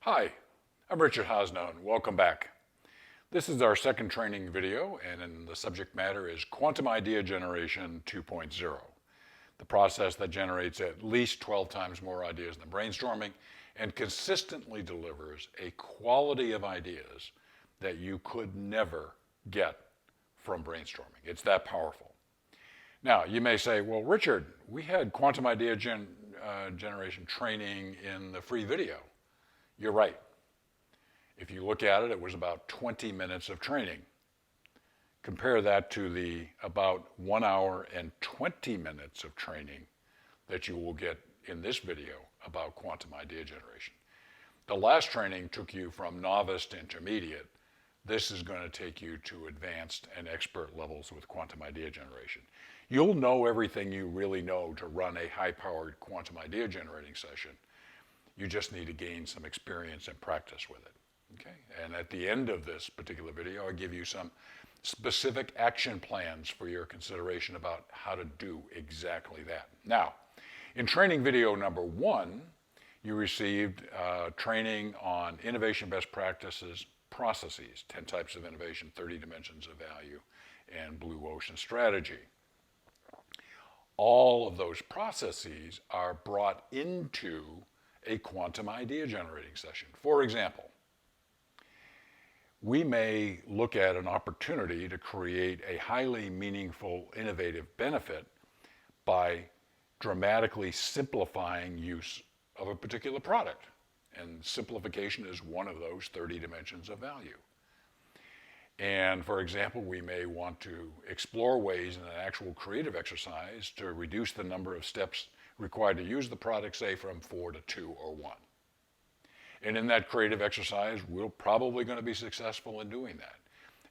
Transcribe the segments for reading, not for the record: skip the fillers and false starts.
Hi, I'm Richard Hosnow, and welcome back. This is our second training video, and the subject matter is Quantum Idea Generation 2.0, the process that generates at least 12 times more ideas than brainstorming and consistently delivers a quality of ideas that you could never get from brainstorming. It's that powerful. Now, you may say, well, Richard, we had quantum idea generation training in the free video. You're right. If you look at it, it was about 20 minutes of training. Compare that to the about 1 hour and 20 minutes of training that you will get in this video about quantum idea generation. The last training took you from novice to intermediate. This is going to take you to advanced and expert levels with quantum idea generation. You'll know everything you really know to run a high-powered quantum idea generating session. You just need to gain some experience and practice with it. Okay? And at the end of this particular video, I'll give you some specific action plans for your consideration about how to do exactly that. Now, in training video number 1, you received training on innovation best practices, processes, 10 types of innovation, 30 dimensions of value, and blue ocean strategy. All of those processes are brought into a quantum idea generating session. For example, we may look at an opportunity to create a highly meaningful, innovative benefit by dramatically simplifying use of a particular product. And simplification is one of those 30 dimensions of value. And for example, we may want to explore ways in an actual creative exercise to reduce the number of steps required to use the product, say, from 4 to 2 or 1. And in that creative exercise, we're probably going to be successful in doing that.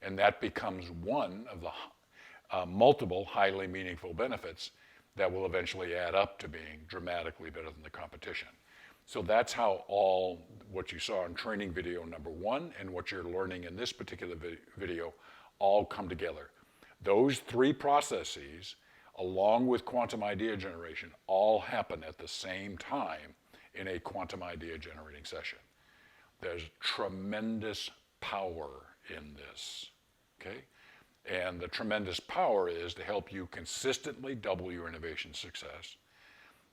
And that becomes one of the multiple highly meaningful benefits that will eventually add up to being dramatically better than the competition. So that's how all what you saw in training video number 1 and what you're learning in this particular video all come together. Those 3 processes, along with quantum idea generation, all happen at the same time in a quantum idea generating session. There's tremendous power in this, okay? And the tremendous power is to help you consistently double your innovation success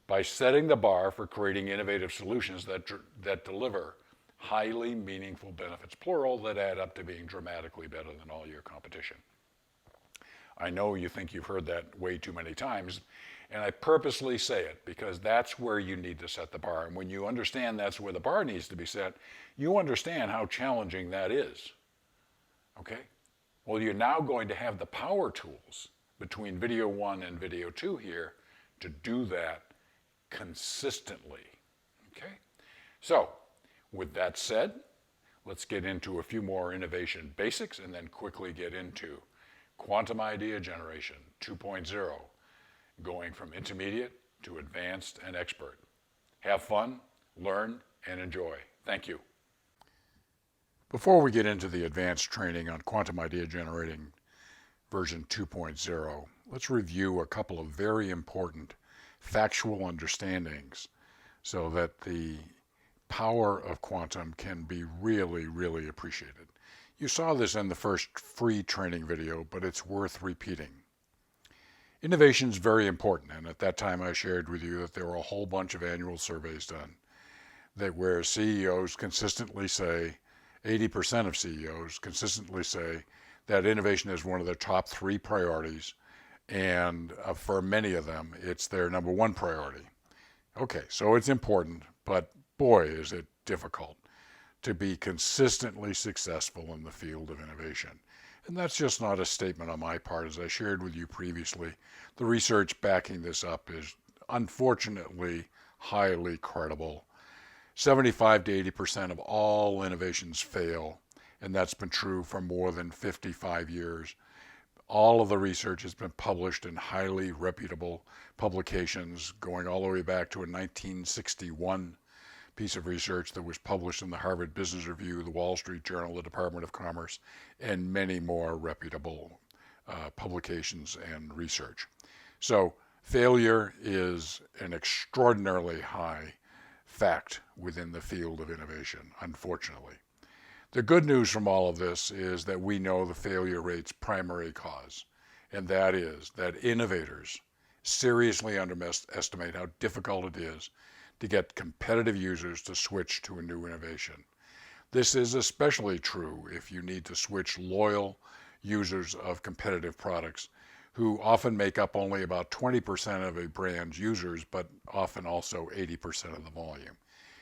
by setting the bar for creating innovative solutions that deliver highly meaningful benefits, plural, that add up to being dramatically better than all your competition. I know you think you've heard that way too many times, and I purposely say it because that's where you need to set the bar. And when you understand that's where the bar needs to be set, you understand how challenging that is. Okay? Well, you're now going to have the power tools between video 1 and video 2 here to do that consistently. Okay? So, with that said, let's get into a few more innovation basics and then quickly get into Quantum Idea Generation 2.0, going from intermediate to advanced and expert. Have fun, learn, and enjoy. Thank you. Before we get into the advanced training on Quantum Idea Generating version 2.0, let's review a couple of very important factual understandings so that the power of quantum can be really, really appreciated. You saw this in the first free training video, but it's worth repeating. Innovation is very important, and at that time I shared with you that there were a whole bunch of annual surveys done where CEOs consistently say, 80% of CEOs consistently say that innovation is one of their top 3 priorities, and for many of them, it's their number 1 priority. Okay, so it's important, but boy, is it difficult to be consistently successful in the field of innovation. And that's just not a statement on my part. As I shared with you previously, the research backing this up is unfortunately highly credible. 75 to 80% of all innovations fail, and that's been true for more than 55 years. All of the research has been published in highly reputable publications, going all the way back to a 1961 piece of research that was published in the Harvard Business Review, the Wall Street Journal, the Department of Commerce, and many more reputable publications and research. So failure is an extraordinarily high fact within the field of innovation, unfortunately. The good news from all of this is that we know the failure rate's primary cause, and that is that innovators seriously underestimate how difficult it is to get competitive users to switch to a new innovation. This is especially true if you need to switch loyal users of competitive products who often make up only about 20% of a brand's users, but often also 80% of the volume.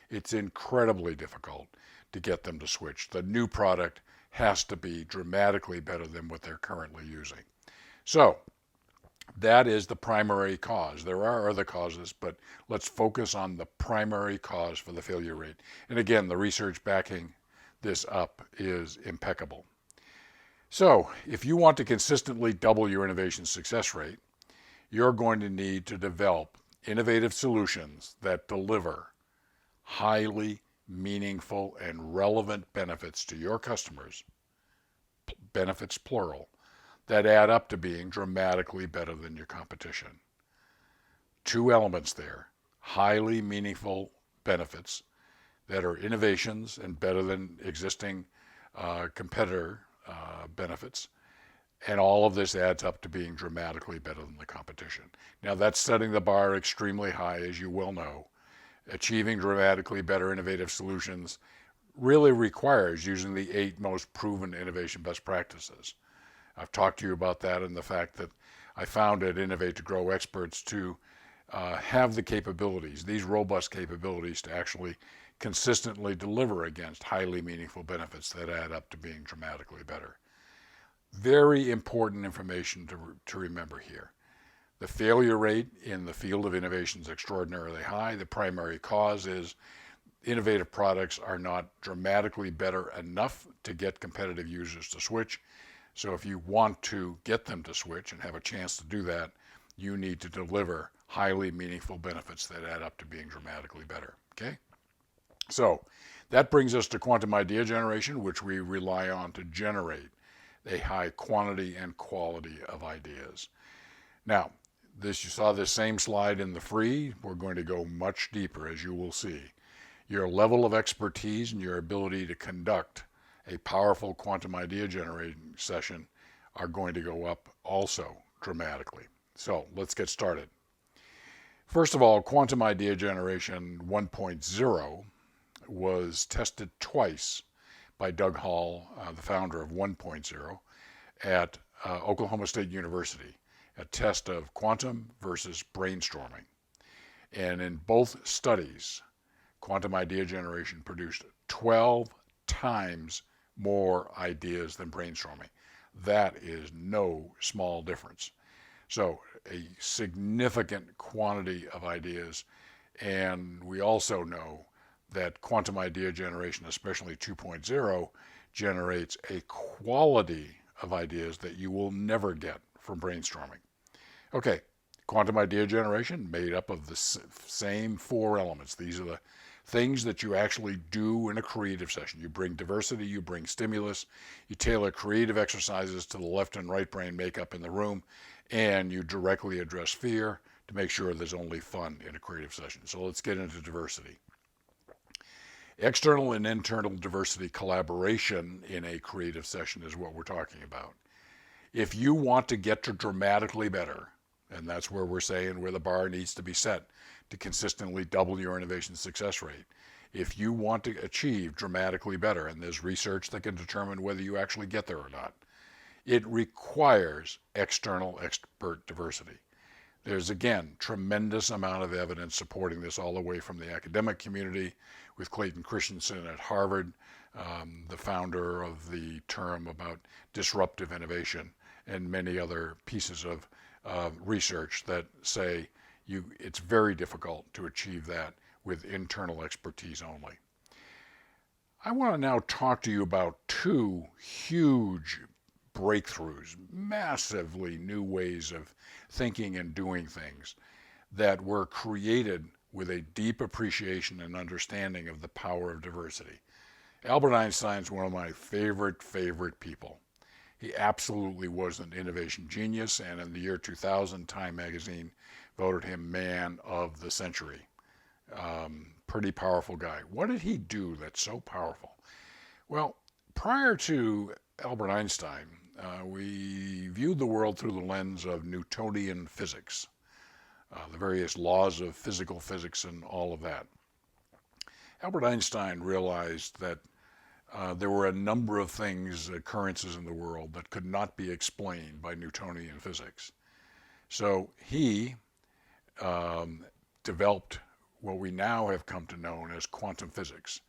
It's incredibly difficult to get them to switch. The new product has to be dramatically better than what they're currently using. So that is the primary cause. There are other causes, but let's focus on the primary cause for the failure rate. And again, the research backing this up is impeccable. So if you want to consistently double your innovation success rate, you're going to need to develop innovative solutions that deliver highly meaningful and relevant benefits to your customers, benefits plural, that add up to being dramatically better than your competition. Two elements there: highly meaningful benefits that are innovations and better than existing competitor benefits, and all of this adds up to being dramatically better than the competition. Now that's setting the bar extremely high, as you well know. Achieving dramatically better innovative solutions really requires using the 8 most proven innovation best practices. I've talked to you about that and the fact that I founded Innovate to Grow Experts to have the capabilities, these robust capabilities, to actually consistently deliver against highly meaningful benefits that add up to being dramatically better. Very important information to remember here. The failure rate in the field of innovation is extraordinarily high. The primary cause is innovative products are not dramatically better enough to get competitive users to switch. So if you want to get them to switch and have a chance to do that, you need to deliver highly meaningful benefits that add up to being dramatically better. Okay? So that brings us to quantum idea generation, which we rely on to generate a high quantity and quality of ideas. Now, you saw this same slide in the free. We're going to go much deeper, as you will see. Your level of expertise and your ability to conduct a powerful quantum idea generating session are going to go up also dramatically. So let's get started. First of all, quantum idea generation 1.0 was tested twice by Doug Hall, the founder of 1.0, at Oklahoma State University, a test of quantum versus brainstorming. And in both studies, quantum idea generation produced 12 times more ideas than brainstorming. That is no small difference. So a significant quantity of ideas, and we also know that quantum idea generation, especially 2.0, generates a quality of ideas that you will never get from brainstorming. Okay, quantum idea generation made up of the same 4 elements. These are the things that you actually do in a creative session. You bring diversity, you bring stimulus, you tailor creative exercises to the left and right brain makeup in the room, and you directly address fear to make sure there's only fun in a creative session. So let's get into diversity. External and internal diversity collaboration in a creative session is what we're talking about. If you want to get to dramatically better, and that's where we're saying where the bar needs to be set to consistently double your innovation success rate. If you want to achieve dramatically better, and there's research that can determine whether you actually get there or not, it requires external expert diversity. There's, again, tremendous amount of evidence supporting this all the way from the academic community with Clayton Christensen at Harvard, the founder of the term about disruptive innovation, and many other pieces of research that say it's very difficult to achieve that with internal expertise only. I want to now talk to you about 2 huge breakthroughs, massively new ways of thinking and doing things that were created with a deep appreciation and understanding of the power of diversity. Albert Einstein's one of my favorite people. He absolutely was an innovation genius, and in the year 2000, Time magazine voted him Man of the Century. Pretty powerful guy. What did he do that's so powerful? Well, prior to Albert Einstein, we viewed the world through the lens of Newtonian physics, the various laws of physical physics and all of that. Albert Einstein realized that there were a number of things, occurrences in the world that could not be explained by Newtonian physics. So he developed what we now have come to know as quantum physics.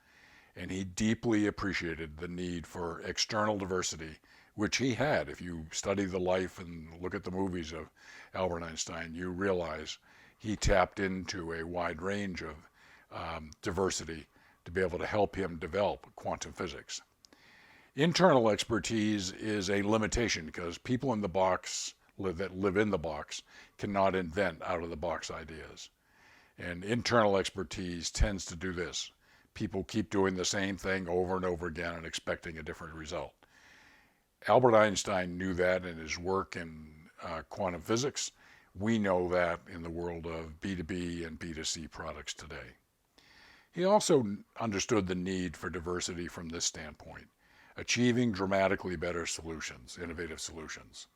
And he deeply appreciated the need for external diversity, which he had. If you study the life and look at the movies of Albert Einstein, you realize he tapped into a wide range of diversity to be able to help him develop quantum physics. Internal expertise is a limitation because people in the box that live in the box cannot invent out of the box ideas. And internal expertise tends to do this. People keep doing the same thing over and over again and expecting a different result. Albert Einstein knew that in his work in quantum physics. We know that in the world of B2B and B2C products today. He also understood the need for diversity from this standpoint, achieving dramatically better solutions, innovative solutions.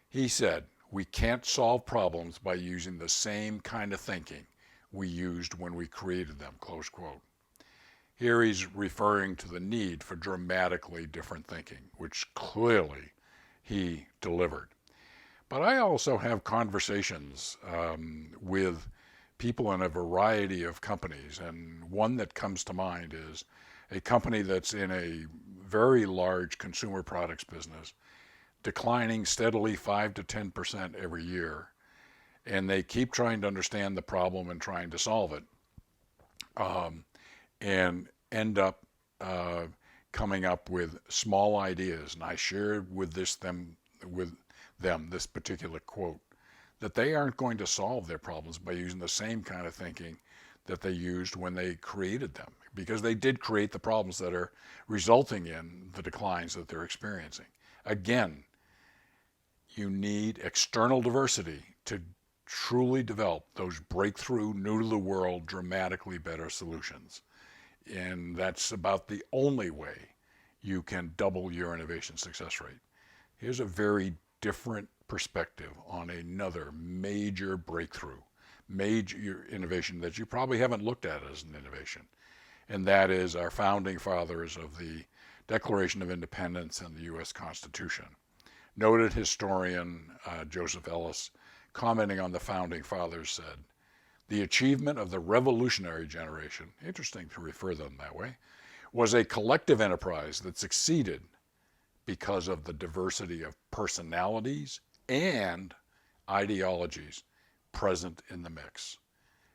He said, we can't solve problems by using the same kind of thinking we used when we created them, close quote. Here he's referring to the need for dramatically different thinking, which clearly he delivered. But I also have conversations with people in a variety of companies, and one that comes to mind is a company that's in a very large consumer products business, declining steadily 5 to 10% every year, and they keep trying to understand the problem and trying to solve it, and end up coming up with small ideas. And I shared with them this particular quote, that they aren't going to solve their problems by using the same kind of thinking that they used when they created them, because they did create the problems that are resulting in the declines that they're experiencing. Again, you need external diversity to truly develop those breakthrough, new to the world, dramatically better solutions. And that's about the only way you can double your innovation success rate. Here's a very different perspective on another major breakthrough, major innovation that you probably haven't looked at as an innovation. And that is our founding fathers of the Declaration of Independence and the U.S. Constitution. Noted historian Joseph Ellis, commenting on the founding fathers, said, the achievement of the revolutionary generation, interesting to refer to them that way, was a collective enterprise that succeeded because of the diversity of personalities and ideologies present in the mix.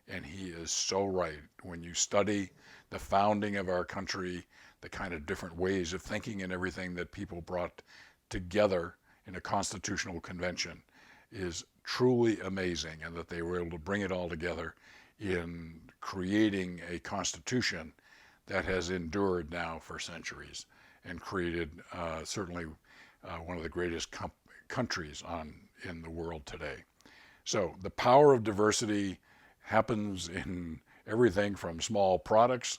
And he is so right. When you study the founding of our country, the kind of different ways of thinking and everything that people brought together in a constitutional convention is truly amazing, and that they were able to bring it all together in creating a constitution that has endured now for centuries and created certainly one of the greatest countries in the world today. So the power of diversity happens in everything from small products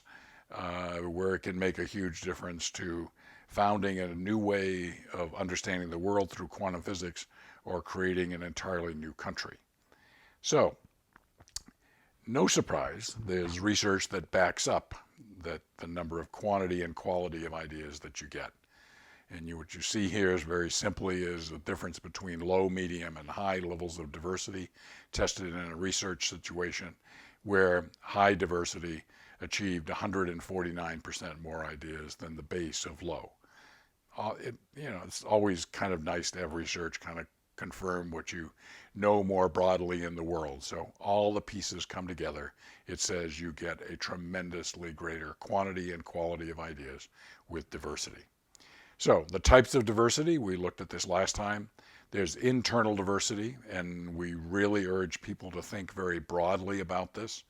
where it can make a huge difference to founding a new way of understanding the world through quantum physics or creating an entirely new country. So no surprise, there's research that backs up that the number of quantity and quality of ideas that you get. And what you see here is very simply is the difference between low, medium, and high levels of diversity tested in a research situation where high diversity achieved 149% more ideas than the base of low. It's always kind of nice to have research kind of confirm what you know more broadly in the world. So all the pieces come together. It says you get a tremendously greater quantity and quality of ideas with diversity. So the types of diversity, we looked at this last time. There's internal diversity, and we really urge people to think very broadly about this.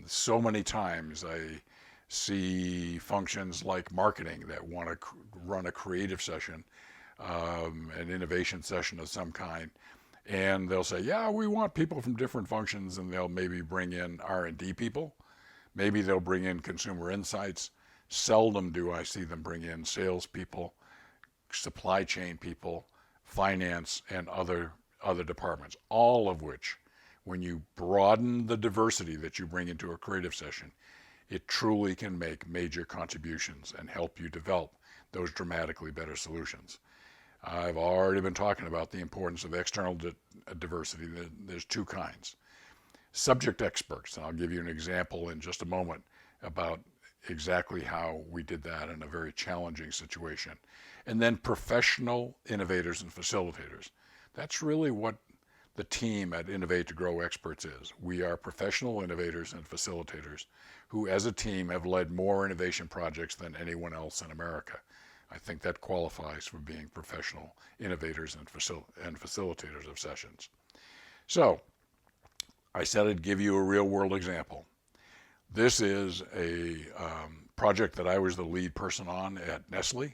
So many times I see functions like marketing that want to run a creative session, an innovation session of some kind, And they'll say, yeah, we want people from different functions, and they'll maybe bring in R&D people. Maybe they'll bring in consumer insights. Seldom do I see them bring in salespeople, supply chain people, finance, and other departments, all of which, when you broaden the diversity that you bring into a creative session, it truly can make major contributions and help you develop those dramatically better solutions. I've already been talking about the importance of external diversity. There's two kinds. Subject experts, and I'll give you an example in just a moment about exactly how we did that in a very challenging situation. And then professional innovators and facilitators. That's really what the team at Innovate to Grow Experts is. We are professional innovators and facilitators who, as a team, have led more innovation projects than anyone else in America. I think that qualifies for being professional innovators and facilitators of sessions. So, I said I'd give you a real world example. This is a project that I was the lead person on at Nestle.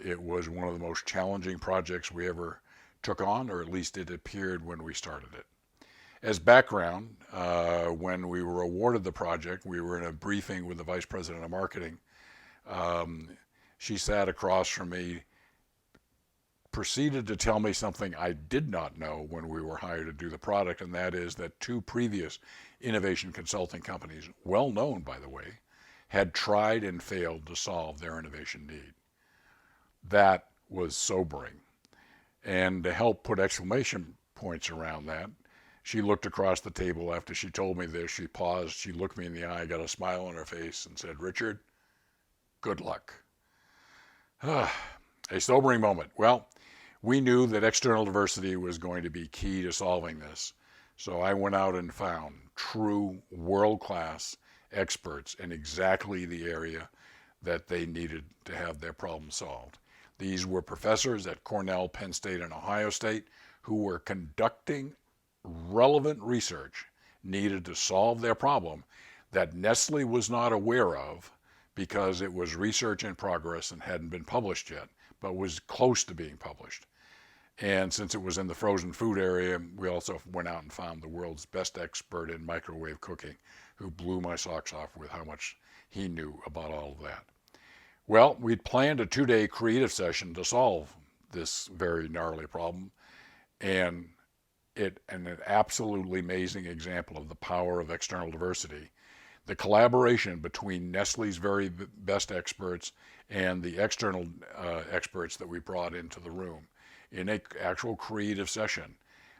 It was one of the most challenging projects we ever took on, or at least it appeared when we started it. As background, when we were awarded the project, we were in a briefing with the vice president of marketing. She sat across from me, proceeded to tell me something I did not know when we were hired to do the product, and that is that two previous innovation consulting companies, well known by the way, had tried and failed to solve their innovation need. That was sobering. And to help put exclamation points around that, she looked across the table after she told me this. She paused, she looked me in the eye, got a smile on her face, and said, "Richard, good luck." A sobering moment. Well, we knew that external diversity was going to be key to solving this. So I went out and found true world-class experts in exactly the area that they needed to have their problem solved. These were professors at Cornell, Penn State, and Ohio State who were conducting relevant research needed to solve their problem that Nestle was not aware of because it was research in progress and hadn't been published yet, but was close to being published. And since it was in the frozen food area, we also went out and found the world's best expert in microwave cooking, who blew my socks off with how much he knew about all of that. Well, we'd planned a 2-day creative session to solve this very gnarly problem, and an absolutely amazing example of the power of external diversity. The collaboration between Nestle's very best experts and the external experts that we brought into the room in an actual creative session.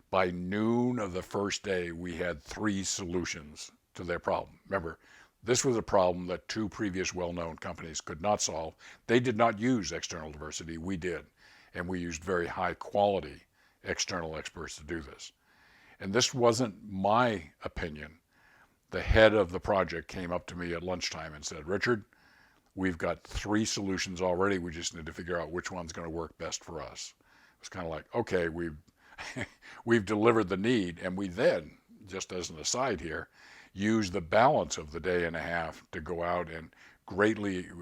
By noon of the first day, we had 3 solutions to their problem. Remember, this was a problem that 2 previous well-known companies could not solve. They did not use external diversity. We did. And we used very high-quality external experts to do this. And this wasn't my opinion. The head of the project came up to me at lunchtime and said, "Richard, we've got 3 solutions already. We just need to figure out which one's going to work best for us." It was kind of like, okay, we've delivered the need, and we then, just as an aside here, used the balance of the day and a half to go out and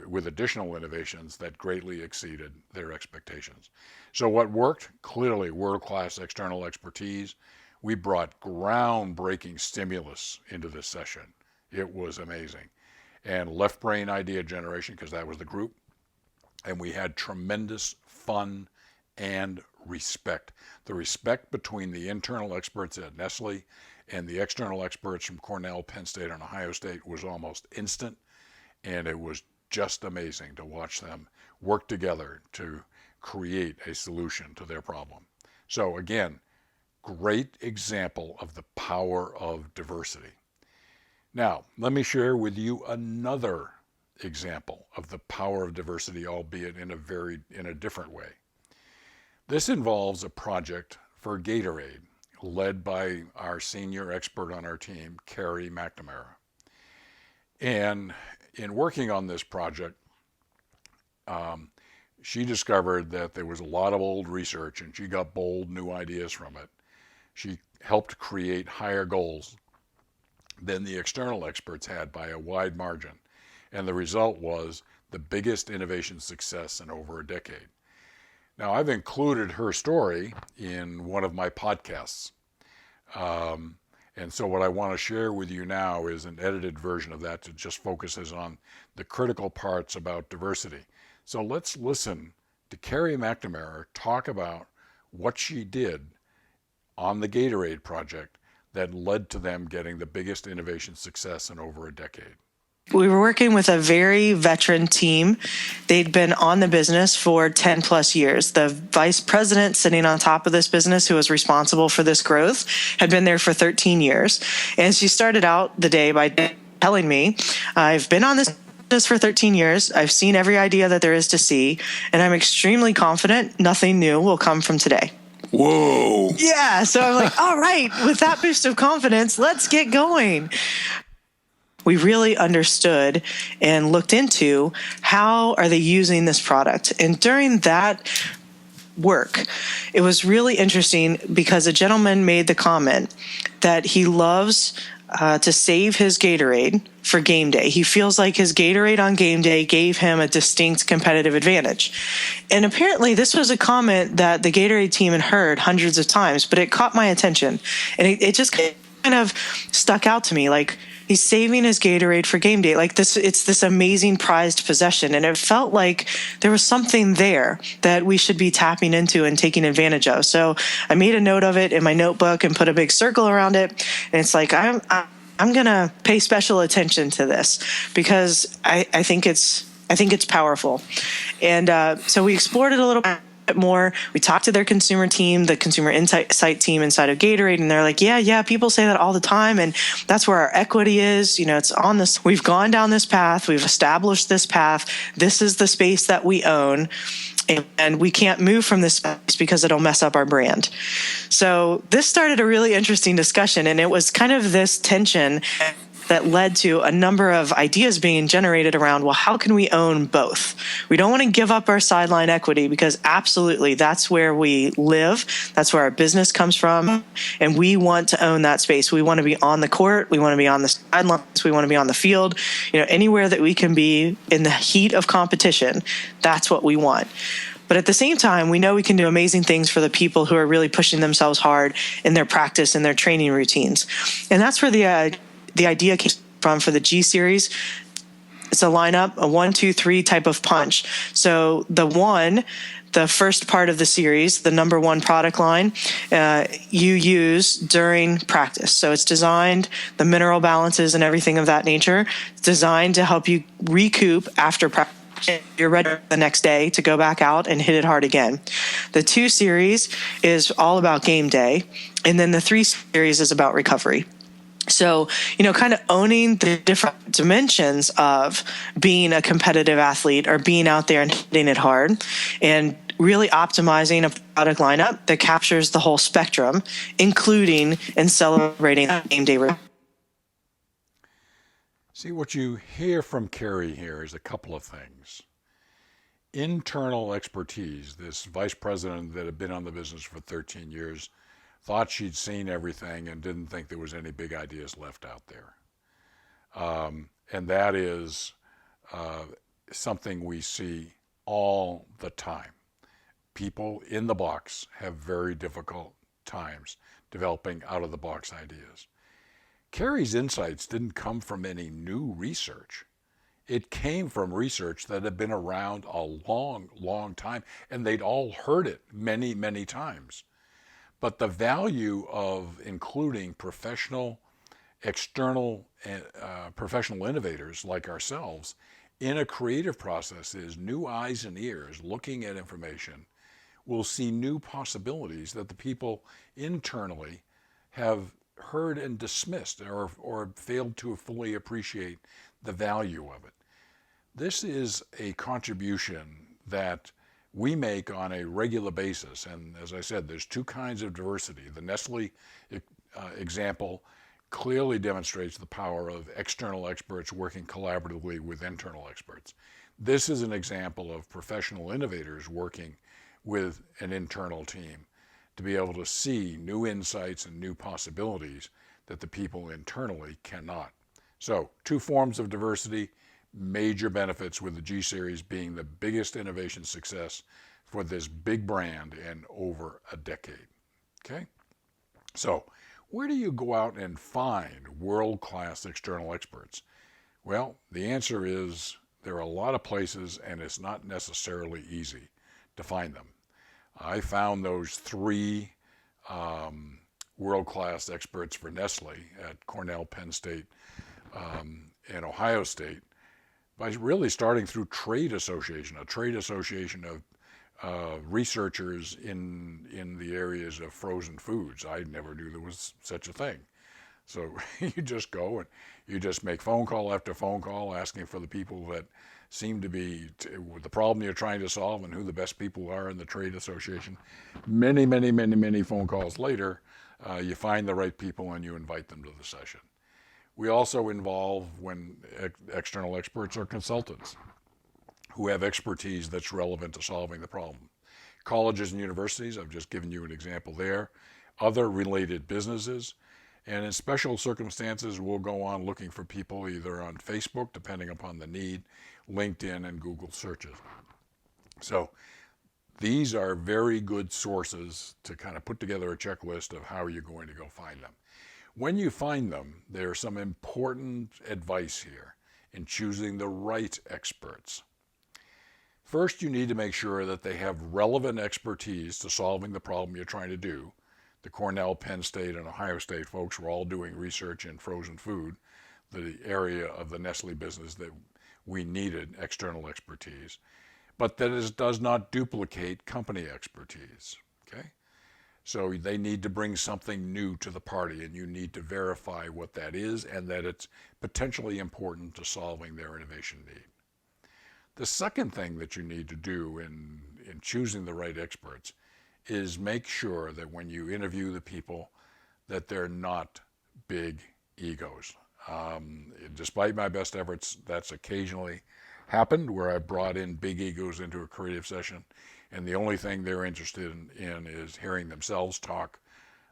with additional innovations that greatly exceeded their expectations. So what worked? Clearly, world-class external expertise. We brought groundbreaking stimulus into this session. It was amazing. And left brain idea generation, because that was the group. And we had tremendous fun and respect. The respect between the internal experts at Nestle and the external experts from Cornell, Penn State, and Ohio State was almost instant. And it was just amazing to watch them work together to create a solution to their problem. So again, great example of the power of diversity. Now, let me share with you another example of the power of diversity, albeit in a different way. This involves a project for Gatorade, led by our senior expert on our team, Carrie McNamara. And in working on this project, she discovered that there was a lot of old research, and she got bold new ideas from it. She helped create higher goals than the external experts had by a wide margin. And the result was the biggest innovation success in over a decade. Now, I've included her story in one of my podcasts. And so what I want to share with you now is an edited version of that that just focuses on the critical parts about diversity. So let's listen to Carrie McNamara talk about what she did on the Gatorade project that led to them getting the biggest innovation success in over a decade. We were working with a very veteran team. They'd been on the business for 10 plus years. The vice president sitting on top of this business, who was responsible for this growth, had been there for 13 years. And she started out the day by telling me, I've been on this business for 13 years. I've seen every idea that there is to see, and I'm extremely confident nothing new will come from today. Whoa. Yeah. So I'm like, all right, with that boost of confidence, let's get going. We really understood and looked into how are they using this product. And during that work, it was really interesting because a gentleman made the comment that he loves to save his Gatorade for game day. He feels like his Gatorade on game day gave him a distinct competitive advantage. And apparently this was a comment that the Gatorade team had heard hundreds of times, but it caught my attention. And it just kind of stuck out to me, like, he's saving his Gatorade for game day. Like this, it's this amazing prized possession. And it felt like there was something there that we should be tapping into and taking advantage of. So I made a note of it in my notebook and put a big circle around it. And it's like, I'm going to pay special attention to this because I think it's powerful. And so we explored it a little bit more. We talked to their consumer team, the consumer insight team inside of Gatorade, and they're like, yeah, people say that all the time, and that's where our equity is. It's on this. We've gone down this path. We've established this path. This is the space that we own, and we can't move from this space because it'll mess up our brand. So this started a really interesting discussion, and it was kind of this tension that led to a number of ideas being generated around, well, how can we own both? We don't want to give up our sideline equity because absolutely that's where we live. That's where our business comes from. And we want to own that space. We want to be on the court. We want to be on the sidelines. We want to be on the field. Anywhere that we can be in the heat of competition, that's what we want. But at the same time, we know we can do amazing things for the people who are really pushing themselves hard in their practice and their training routines. And that's where the idea came from for the G series. It's a lineup, a 1, 2, 3 type of punch. So the first part of the series, the number one product line, you use during practice. So it's designed, the mineral balances and everything of that nature, it's designed to help you recoup after practice. You're ready the next day to go back out and hit it hard again. The 2 series is all about game day. And then the 3 series is about recovery. So, kind of owning the different dimensions of being a competitive athlete or being out there and hitting it hard, and really optimizing a product lineup that captures the whole spectrum, including and celebrating game day. See, what you hear from Carrie here is a couple of things. Internal expertise. This vice president that had been on the business for 13 years thought she'd seen everything and didn't think there was any big ideas left out there. And that is something we see all the time. People in the box have very difficult times developing out-of-the-box ideas. Carrie's insights didn't come from any new research. It came from research that had been around a long, long time, and they'd all heard it many, many times. But the value of including professional, external, professional innovators like ourselves in a creative process is new eyes and ears looking at information will see new possibilities that the people internally have heard and dismissed or failed to fully appreciate the value of it. This is a contribution that we make on a regular basis. And as I said, there's 2 kinds of diversity. The Nestle example clearly demonstrates the power of external experts working collaboratively with internal experts. This is an example of professional innovators working with an internal team to be able to see new insights and new possibilities that the people internally cannot. So 2 forms of diversity, major benefits with the G Series being the biggest innovation success for this big brand in over a decade. Okay? So, where do you go out and find world-class external experts? Well, the answer is there are a lot of places, and it's not necessarily easy to find them. I found those three world-class experts for Nestle at Cornell, Penn State, and Ohio State by really starting through trade association, a trade association of researchers in the areas of frozen foods. I never knew there was such a thing. So you just go and you just make phone call after phone call asking for the people that seem to be the problem you're trying to solve and who the best people are in the trade association. Many phone calls later, you find the right people and you invite them to the session. We also involve, when external experts are consultants who have expertise that's relevant to solving the problem. Colleges and universities, I've just given you an example there. Other related businesses. And in special circumstances, we'll go on looking for people either on Facebook, depending upon the need, LinkedIn, and Google searches. So these are very good sources to kind of put together a checklist of how you're going to go find them. When you find them, there's some important advice here in choosing the right experts. First, you need to make sure that they have relevant expertise to solving the problem you're trying to do. The Cornell, Penn State, and Ohio State folks were all doing research in frozen food, the area of the Nestle business that we needed external expertise, but that it does not duplicate company expertise. Okay? So they need to bring something new to the party, and you need to verify what that is and that it's potentially important to solving their innovation need. The second thing that you need to do in choosing the right experts is make sure that when you interview the people that they're not big egos. Despite my best efforts, that's occasionally happened where I brought in big egos into a creative session, and the only thing they're interested in is hearing themselves talk.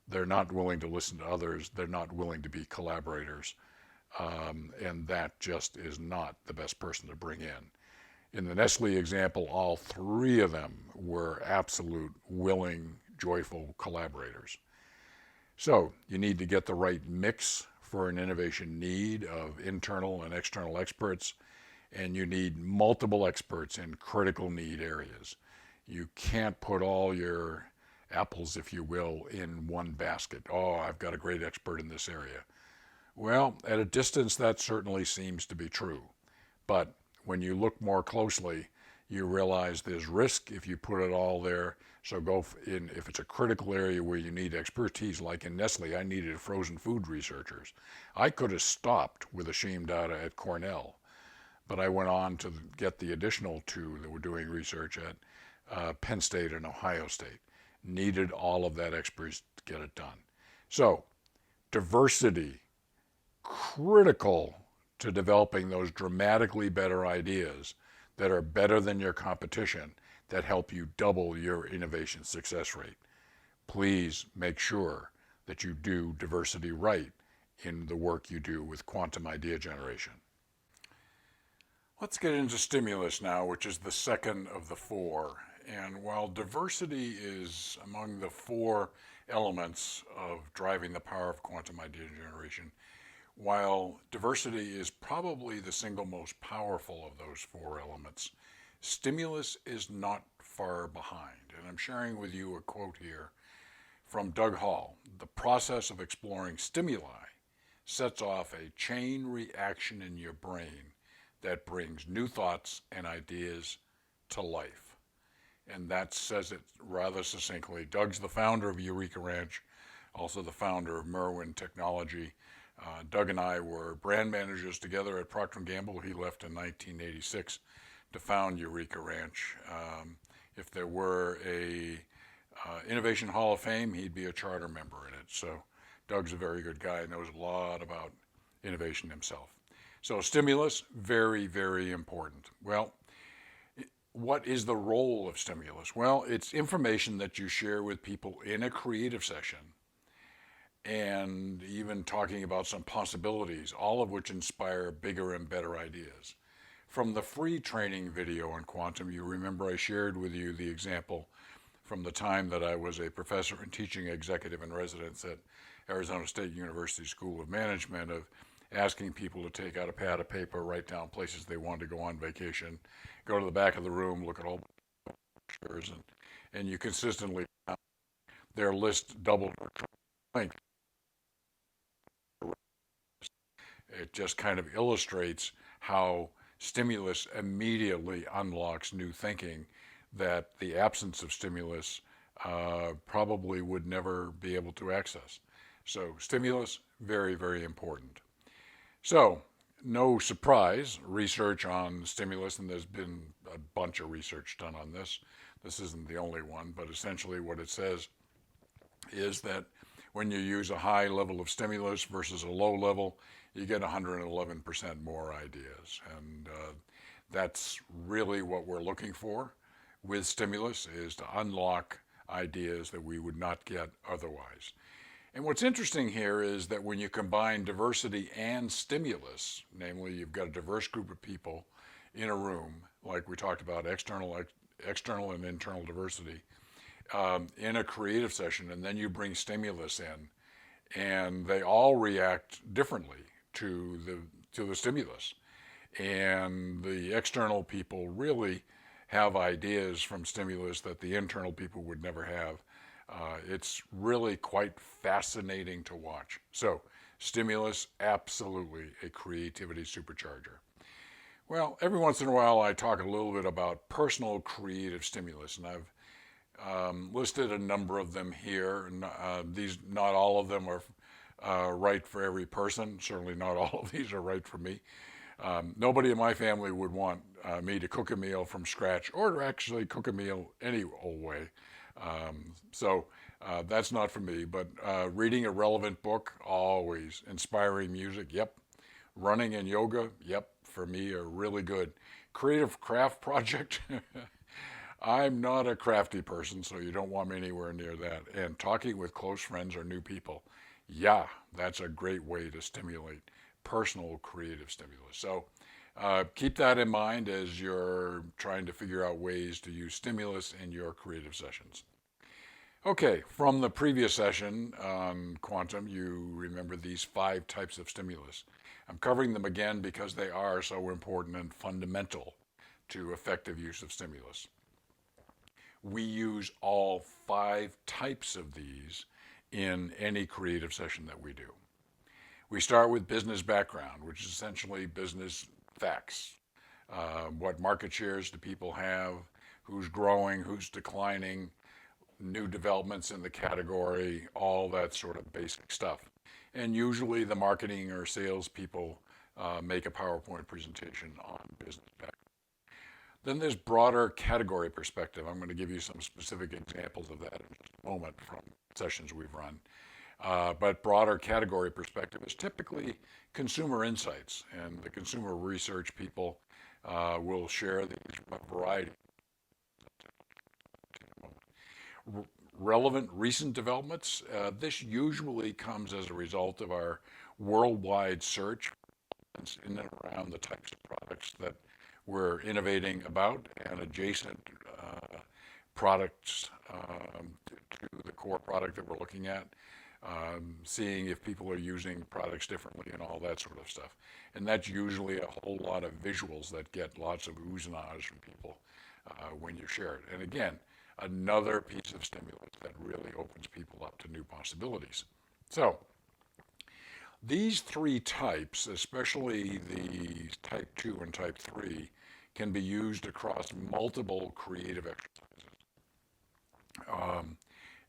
They're not willing to listen to others. They're not willing to be collaborators. And that just is not the best person to bring in. In the Nestle example, all three of them were absolute, willing, joyful collaborators. So you need to get the right mix for an innovation need of internal and external experts, and you need multiple experts in critical need areas. You can't put all your apples, if you will, in one basket. Oh, I've got a great expert in this area. Well, at a distance, that certainly seems to be true. But when you look more closely, you realize there's risk if you put it all there. So go in, if it's a critical area where you need expertise, like in Nestle, I needed frozen food researchers. I could have stopped with Ashim Data at Cornell, but I went on to get the additional two that were doing research at Penn State and Ohio State. Needed all of that expertise to get it done. So diversity, critical to developing those dramatically better ideas that are better than your competition, that help you double your innovation success rate. Please make sure that you do diversity right in the work you do with quantum idea generation. Let's get into stimulus now, which is the second of the four. And while diversity is among the four elements of driving the power of quantum idea generation, while diversity is probably the single most powerful of those four elements, stimulus is not far behind. And I'm sharing with you a quote here from Doug Hall. The process of exploring stimuli sets off a chain reaction in your brain that brings new thoughts and ideas to life. And that says it rather succinctly. Doug's the founder of Eureka Ranch, also the founder of Merwin Technology. Doug and I were brand managers together at Procter & Gamble. He left in 1986 to found Eureka Ranch. If there were a Innovation Hall of Fame, he'd be a charter member in it. So Doug's a very good guy, knows a lot about innovation himself. So stimulus, very, very important. Well, what is the role of stimulus? Well, it's information that you share with people in a creative session, and even talking about some possibilities, all of which inspire bigger and better ideas. From the free training video on quantum, you remember I shared with you the example from the time that I was a professor and teaching executive in residence at Arizona State University School of Management of asking people to take out a pad of paper, write down places they wanted to go on vacation, go to the back of the room, look at all the pictures, and you consistently found their list doubled or tripled length. It just kind of illustrates how stimulus immediately unlocks new thinking that the absence of stimulus probably would never be able to access. So stimulus, very, very important. So no surprise, research on stimulus, and there's been a bunch of research done on this. This isn't the only one, but essentially what it says is that when you use a high level of stimulus versus a low level, you get 111% more ideas. And that's really what we're looking for with stimulus, is to unlock ideas that we would not get otherwise. And what's interesting here is that when you combine diversity and stimulus, namely you've got a diverse group of people in a room, like we talked about external and internal diversity, in a creative session, and then you bring stimulus in, and they all react differently to the stimulus. And the external people really have ideas from stimulus that the internal people would never have. It's really quite fascinating to watch. So, stimulus, absolutely a creativity supercharger. Well, every once in a while I talk a little bit about personal creative stimulus, and I've listed a number of them here. These, not all of them are right for every person. Certainly not all of these are right for me. Nobody in my family would want me to cook a meal from scratch or to actually cook a meal any old way. So that's not for me, but reading a relevant book, always. Inspiring music, yep. Running and yoga, yep, for me are really good. Creative craft project, I'm not a crafty person, so you don't want me anywhere near that. And talking with close friends or new people, yeah, that's a great way to stimulate personal creative stimulus. So keep that in mind as you're trying to figure out ways to use stimulus in your creative sessions. Okay, from the previous session on quantum, you remember these 5 types of stimulus. I'm covering them again because they are so important and fundamental to effective use of stimulus. We use all 5 types of these in any creative session that we do. We start with business background, which is essentially business facts. What market shares do people have? Who's growing? Who's declining? New developments in the category, all that sort of basic stuff. And usually the marketing or sales people make a PowerPoint presentation on business background. Then there's broader category perspective. I'm going to give you some specific examples of that in just a moment from sessions we've run. But broader category perspective is typically consumer insights, and the consumer research people will share these variety. Relevant recent developments. This usually comes as a result of our worldwide search in and around the types of products that we're innovating about and adjacent products to the core product that we're looking at. Seeing if people are using products differently and all that sort of stuff. And that's usually a whole lot of visuals that get lots of oohs and ahs from people when you share it. And again, another piece of stimulus that really opens people up to new possibilities. So these 3 types, especially the type 2 and type 3, can be used across multiple creative exercises.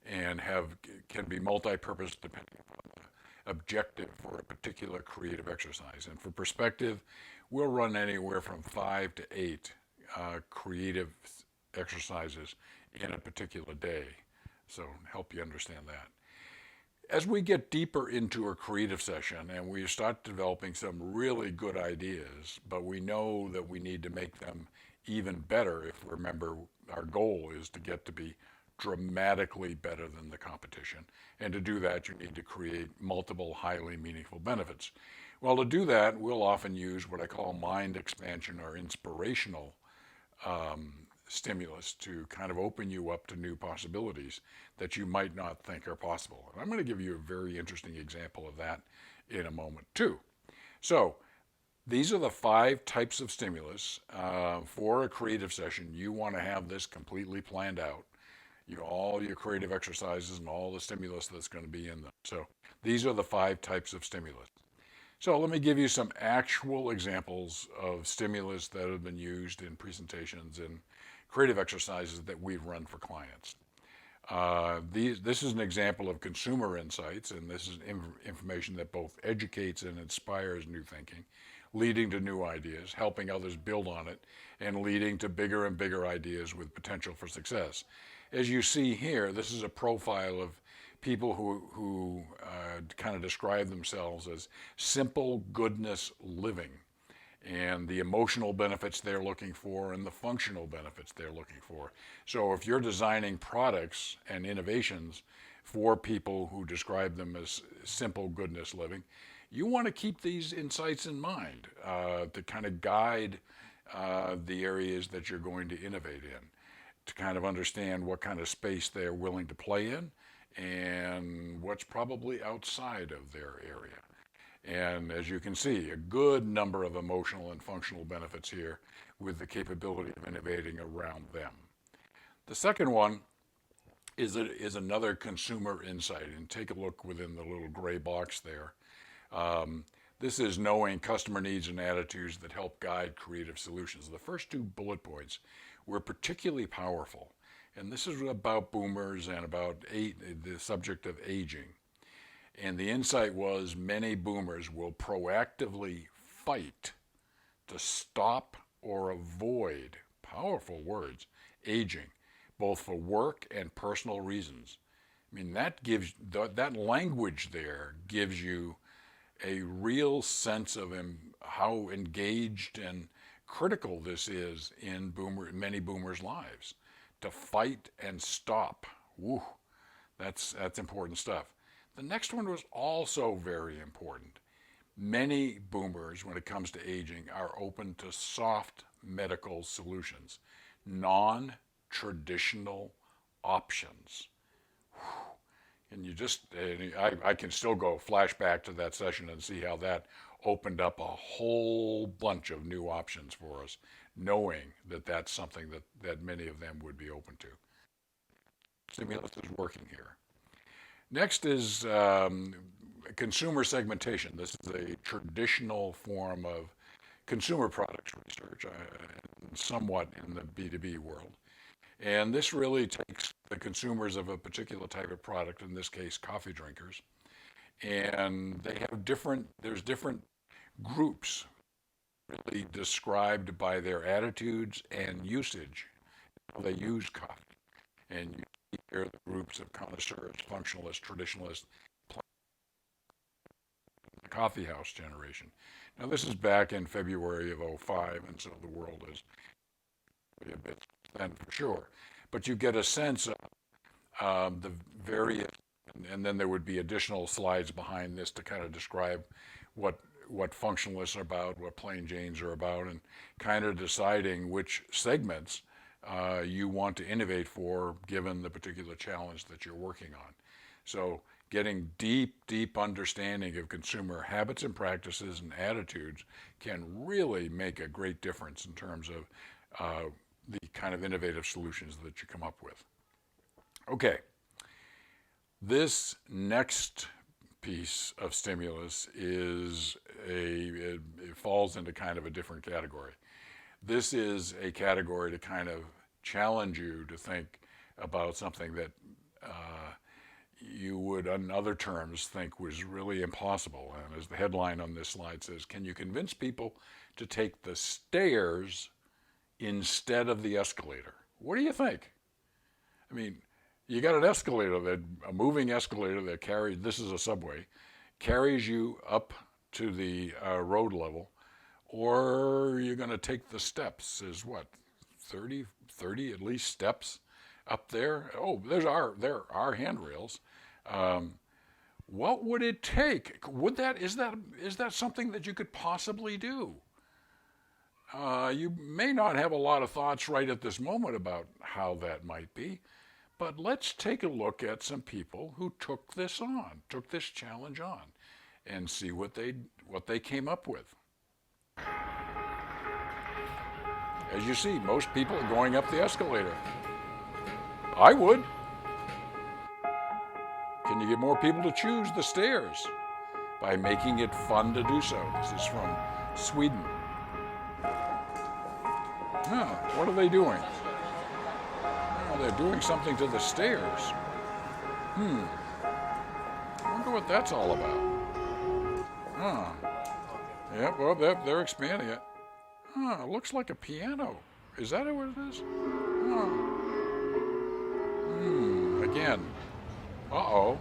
And can be multi-purpose depending on the objective for a particular creative exercise. And for perspective, we'll run anywhere from 5 to 8 creative exercises in a particular day. So help you understand that. As we get deeper into a creative session and we start developing some really good ideas, but we know that we need to make them even better, if remember our goal is to get to be dramatically better than the competition. And to do that, you need to create multiple highly meaningful benefits. Well, to do that, we'll often use what I call mind expansion or inspirational stimulus to kind of open you up to new possibilities that you might not think are possible. And I'm going to give you a very interesting example of that in a moment, too. So, these are the 5 types of stimulus for a creative session. You want to have this completely planned out. All your creative exercises and all the stimulus that's going to be in them. So these are the 5 types of stimulus. So let me give you some actual examples of stimulus that have been used in presentations and creative exercises that we've run for clients. This is an example of consumer insights, and this is information that both educates and inspires new thinking, leading to new ideas, helping others build on it, and leading to bigger and bigger ideas with potential for success. As you see here, this is a profile of people who kind of describe themselves as simple goodness living, and the emotional benefits they're looking for and the functional benefits they're looking for. So if you're designing products and innovations for people who describe them as simple goodness living, you want to keep these insights in mind to kind of guide the areas that you're going to innovate in, to kind of understand what kind of space they're willing to play in and what's probably outside of their area. And as you can see, a good number of emotional and functional benefits here with the capability of innovating around them. The second one is another consumer insight, and take a look within the little gray box there. This is knowing customer needs and attitudes that help guide creative solutions. The first 2 bullet points were particularly powerful, and this is about boomers and about the subject of aging. And the insight was many boomers will proactively fight to stop or avoid, powerful words, aging, both for work and personal reasons. I mean, that language there gives you a real sense of how engaged and critical this is in many boomers' lives. To fight and stop. Woo, that's important stuff. The next one was also very important. Many boomers, when it comes to aging, are open to soft medical solutions, non-traditional options. And I can still go flashback to that session and see how that opened up a whole bunch of new options for us, knowing that that's something that many of them would be open to. Stimulus is working here. Next is consumer segmentation. This is a traditional form of consumer products research, somewhat in the B2B world. And this really takes the consumers of a particular type of product, in this case, coffee drinkers, and there's different groups really described by their attitudes and usage, how they use coffee. And you see here the groups of connoisseurs, functionalists, traditionalists, the coffee house generation. Now, this is back in February of '05, and so the world is a bit then for sure. But you get a sense of the various, and then there would be additional slides behind this to kind of describe what functionalists are about, what plain Janes are about, and kind of deciding which segments you want to innovate for given the particular challenge that you're working on. So getting deep understanding of consumer habits and practices and attitudes can really make a great difference in terms of the kind of innovative solutions that you come up with. Okay, this next piece of stimulus it falls into kind of a different category. This is a category to kind of challenge you to think about something that you would, in other terms, think was really impossible. And as the headline on this slide says, can you convince people to take the stairs instead of the escalator? What do you think? I mean, you got an escalator, a moving escalator that carries, this is a subway, carries you up to the road level, or you're going to take the steps, is what, 30 at least steps up there? Oh, there are handrails. What would it take? Is that something that you could possibly do? You may not have a lot of thoughts right at this moment about how that might be, but let's take a look at some people who took this on, took this challenge on, and see what they came up with. As you see, most people are going up the escalator. I would. Can you get more people to choose the stairs? By making it fun to do so. This is from Sweden. Huh, what are they doing? Oh, they're doing something to the stairs. I wonder what that's all about. Huh. Yep, well, they're expanding it. Huh, it looks like a piano. Is that what it is? Huh. Again. Uh-oh.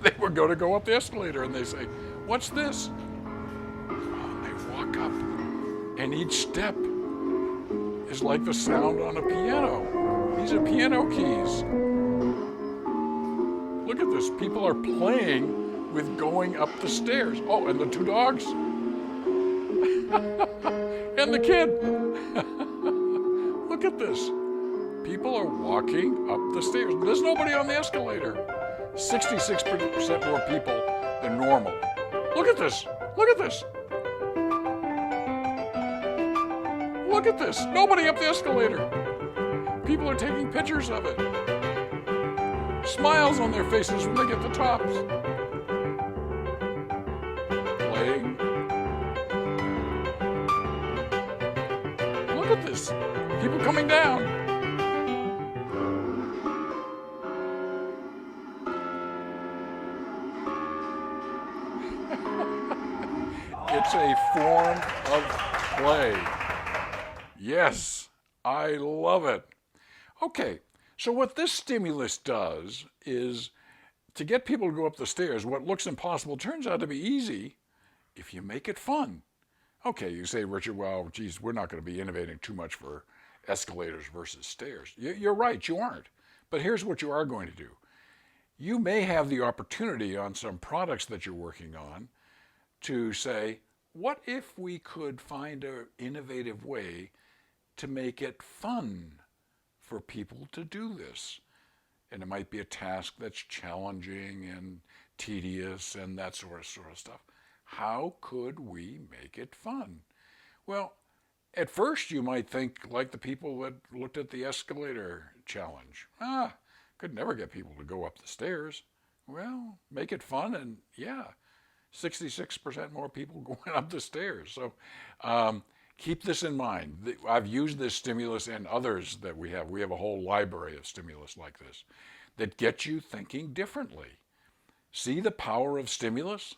They were going to go up the escalator and they say, what's this? Oh, they walk up and each step is like the sound on a piano. These are piano keys. Look at this. People are playing with going up the stairs. Oh, and the two dogs. And the kid. Look at this. People are walking up the stairs. There's nobody on the escalator. 66% more people than normal. Look at this. Look at this. Look at this. Nobody up the escalator. People are taking pictures of it. Smiles on their faces when they get the tops. Playing. Look at this. People coming down. It's a form of play. Yes, I love it. Okay, so what this stimulus does is to get people to go up the stairs, what looks impossible turns out to be easy if you make it fun. Okay, you say, Richard, well, geez, we're not going to be innovating too much for escalators versus stairs. You're right, you aren't. But here's what you are going to do. You may have the opportunity on some products that you're working on to say, what if we could find an innovative way to make it fun for people to do this? And it might be a task that's challenging and tedious and that sort of stuff. How could we make it fun? Well, at first you might think like the people that looked at the escalator challenge. Could never get people to go up the stairs. Well, make it fun and yeah, 66% more people going up the stairs. So keep this in mind. I've used this stimulus and others that we have. We have a whole library of stimulus like this that get you thinking differently. See the power of stimulus?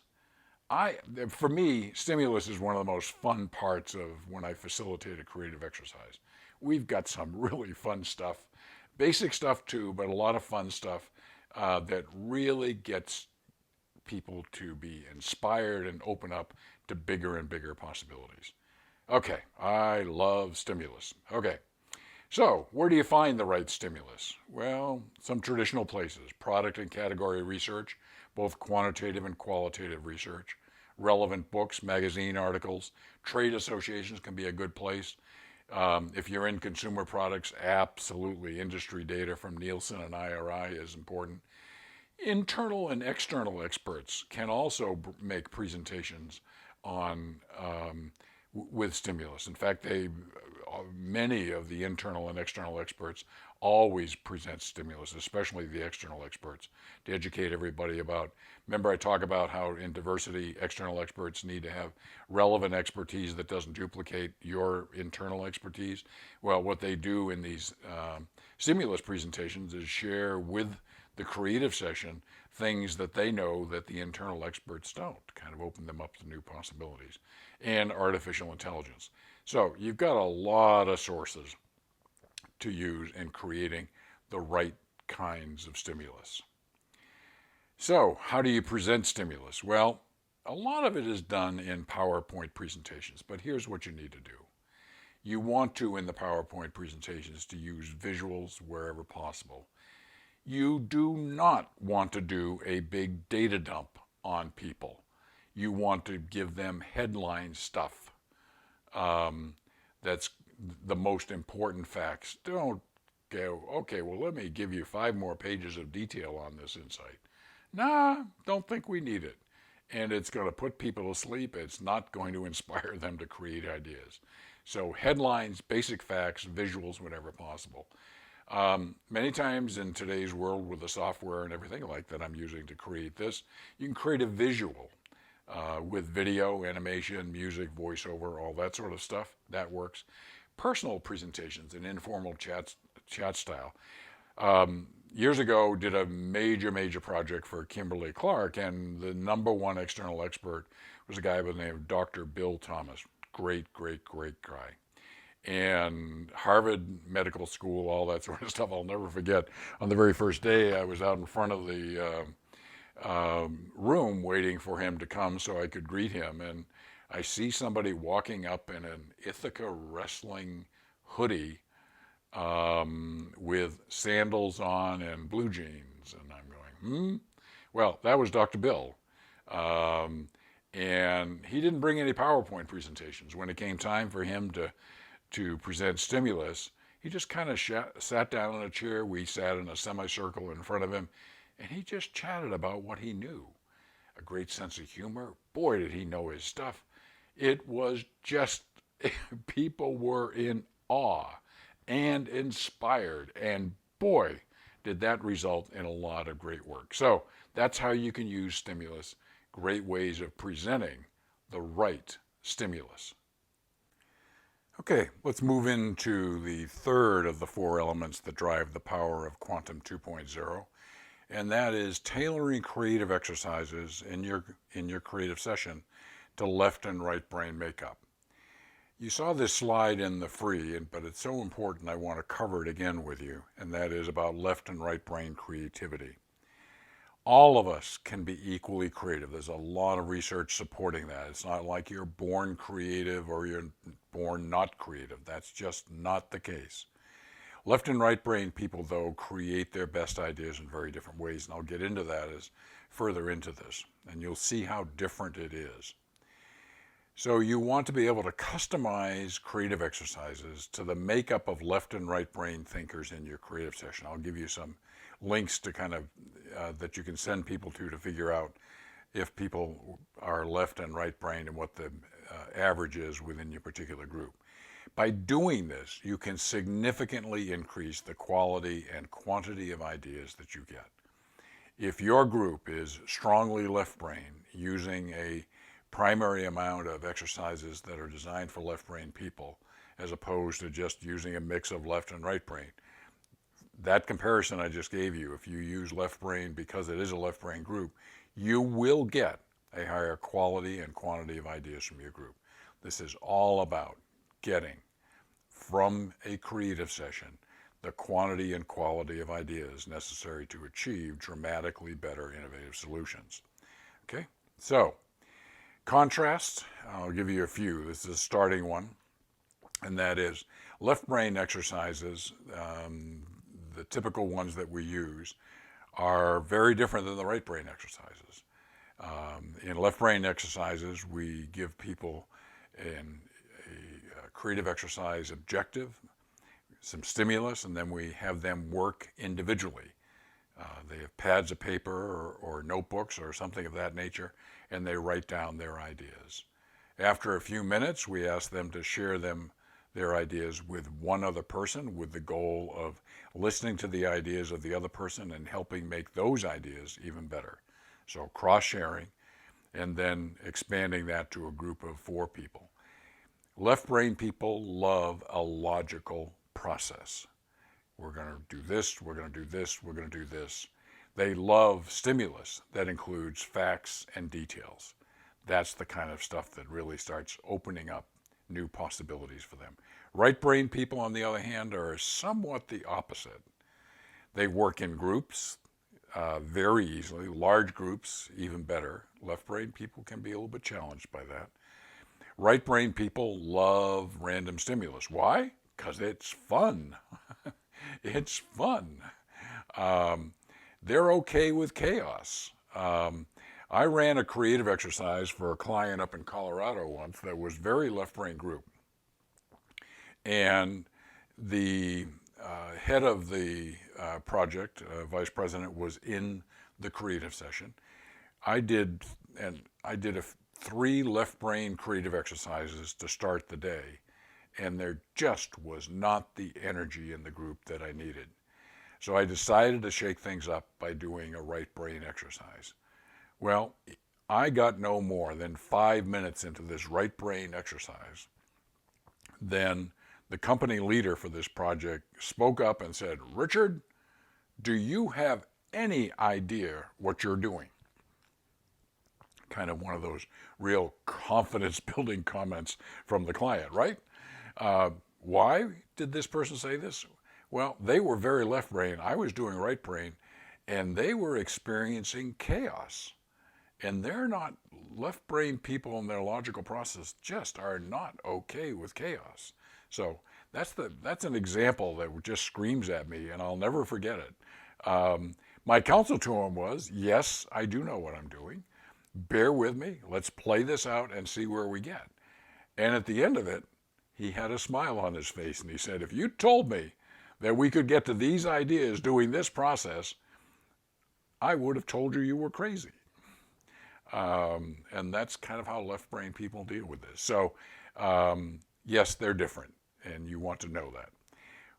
For me, stimulus is one of the most fun parts of when I facilitate a creative exercise. We've got some really fun stuff, basic stuff too, but a lot of fun stuff that really gets people to be inspired and open up to bigger and bigger possibilities. Okay, I love stimulus. Okay, so where do you find the right stimulus? Well, some traditional places, product and category research, both quantitative and qualitative research, relevant books, magazine articles, trade associations can be a good place. If you're in consumer products, absolutely, industry data from Nielsen and IRI is important. Internal and external experts can also make presentations on with stimulus. In fact, many of the internal and external experts always present stimulus, especially the external experts, to educate everybody about. Remember, I talk about how in diversity, external experts need to have relevant expertise that doesn't duplicate your internal expertise. Well, what they do in these stimulus presentations is share with the creative session things that they know that the internal experts don't, kind of open them up to new possibilities. And artificial intelligence. So you've got a lot of sources to use in creating the right kinds of stimulus. So how do you present stimulus? Well, a lot of it is done in PowerPoint presentations, but here's what you need to do. You want to, in the PowerPoint presentations, to use visuals wherever possible. You do not want to do a big data dump on people. You want to give them headline stuff. That's the most important facts. Don't go, okay, well, let me give you 5 more pages of detail on this insight. Nah, don't think we need it. And it's going to put people to sleep. It's not going to inspire them to create ideas. So headlines, basic facts, visuals whenever possible. Many times in today's world with the software and everything like that I'm using to create this, you can create a visual with video, animation, music, voiceover, all that sort of stuff. That works. Personal presentations and informal chat style. Years ago, did a major project for Kimberly Clark, and the number one external expert was a guy by the name of Dr. Bill Thomas. Great guy. And Harvard Medical School, all that sort of stuff. I'll never forget. On the very first day, I was out in front of the room waiting for him to come so I could greet him, and I see somebody walking up in an Ithaca wrestling hoodie with sandals on and blue jeans, and I'm going, Well, that was Dr. Bill. And he didn't bring any PowerPoint presentations. When it came time for him to present stimulus, he just kind of sat down in a chair. We sat in a semicircle in front of him, and he just chatted about what he knew. A great sense of humor. Boy, did he know his stuff. It was just, people were in awe and inspired, and boy, did that result in a lot of great work. So that's how you can use stimulus. Great ways of presenting the right stimulus. Okay, let's move into the third of the 4 elements that drive the power of Quantum 2.0, and that is tailoring creative exercises in your creative session to left and right brain makeup. You saw this slide in the free, but it's so important I want to cover it again with you, and that is about left and right brain creativity. All of us can be equally creative. There's a lot of research supporting that. It's not like you're born creative or you're born not creative. That's just not the case. Left and right brain people, though, create their best ideas in very different ways, and I'll get into that as further into this, and you'll see how different it is. So you want to be able to customize creative exercises to the makeup of left and right brain thinkers in your creative session. I'll give you some links to kind of that you can send people to figure out if people are left and right brain and what the average is within your particular group. By doing this, you can significantly increase the quality and quantity of ideas that you get. If your group is strongly left brain, using a primary amount of exercises that are designed for left brain people, as opposed to just using a mix of left and right brain, that comparison I just gave you, if you use left brain because it is a left brain group, you will get a higher quality and quantity of ideas from your group. This is all about getting from a creative session the quantity and quality of ideas necessary to achieve dramatically better innovative solutions. Okay, so contrast, I'll give you a few. This is a starting one, and that is left brain exercises. The typical ones that we use are very different than the right brain exercises. In left brain exercises, we give people a creative exercise objective, some stimulus, and then we have them work individually. They have pads of paper or notebooks or something of that nature, and they write down their ideas. After a few minutes, we ask them to share their ideas with one other person, with the goal of listening to the ideas of the other person and helping make those ideas even better. So cross-sharing, and then expanding that to a group of 4 people. Left brain people love a logical process. We're going to do this, we're going to do this, we're going to do this. They love stimulus that includes facts and details. That's the kind of stuff that really starts opening up new possibilities for them. Right brain people, on the other hand, are somewhat the opposite. They work in groups very easily, large groups even better. Left brain people can be a little bit challenged by that. Right brain people love random stimulus. Why? Because it's fun. It's fun. They're okay with chaos. I ran a creative exercise for a client up in Colorado once that was very left-brain group. And the head of the project, vice president, was in the creative session. I did, and I did 3 left-brain creative exercises to start the day, and there just was not the energy in the group that I needed. So I decided to shake things up by doing a right brain exercise. Well, I got no more than 5 minutes into this right brain exercise. Then the company leader for this project spoke up and said, "Richard, do you have any idea what you're doing?" Kind of one of those real confidence building comments from the client, right? Why did this person say this? Well, they were very left brain. I was doing right brain, and they were experiencing chaos. And they're not, left brain people in their logical process just are not okay with chaos. So that's an example that just screams at me, and I'll never forget it. My counsel to him was, yes, I do know what I'm doing. Bear with me. Let's play this out and see where we get. And at the end of it, he had a smile on his face, and he said, if you told me that we could get to these ideas doing this process, I would have told you were crazy. And that's kind of how left brain people deal with this. So, yes, they're different, and you want to know that.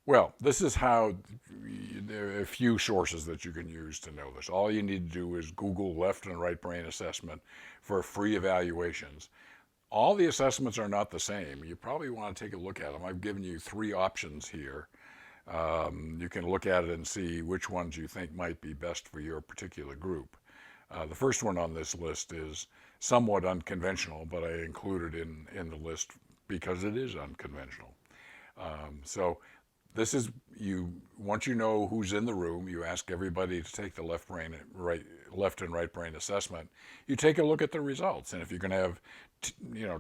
Well, this is how, there are a few sources that you can use to know this. All you need to do is Google left and right brain assessment for free evaluations. All the assessments are not the same. You probably want to take a look at them. I've given you 3 options here. You can look at it and see which ones you think might be best for your particular group. The first one on this list is somewhat unconventional, but I included in the list because it is unconventional. So this is, once you know who's in the room, you ask everybody to take the left and right brain assessment. You take a look at the results, and if you're going to have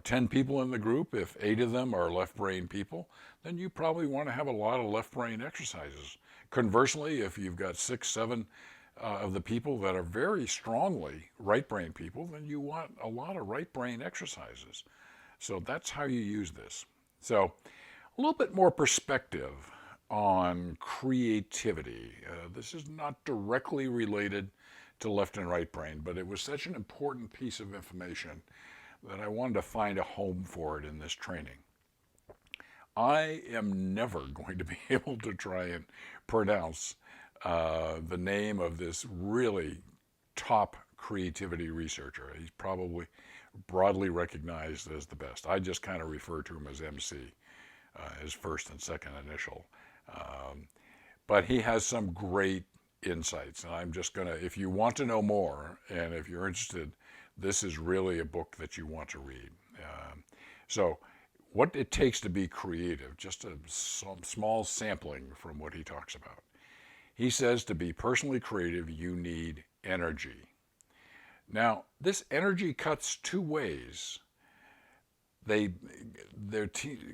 10 people in the group, if 8 of them are left brain people, then you probably want to have a lot of left brain exercises. Conversely, if you've got 6, 7 of the people that are very strongly right brain people, then you want a lot of right brain exercises. So that's how you use this. So a little bit more perspective on creativity. This is not directly related to left and right brain, but it was such an important piece of information that I wanted to find a home for it in this training. I am never going to be able to try and pronounce the name of this really top creativity researcher. He's probably broadly recognized as the best. I just kind of refer to him as MC, his first and second initial. But he has some great insights, and I'm just going to, if you want to know more, and if you're interested, this is really a book that you want to read. So what it takes to be creative, just some small sampling from what he talks about. He says to be personally creative, you need energy. Now, this energy cuts 2 ways.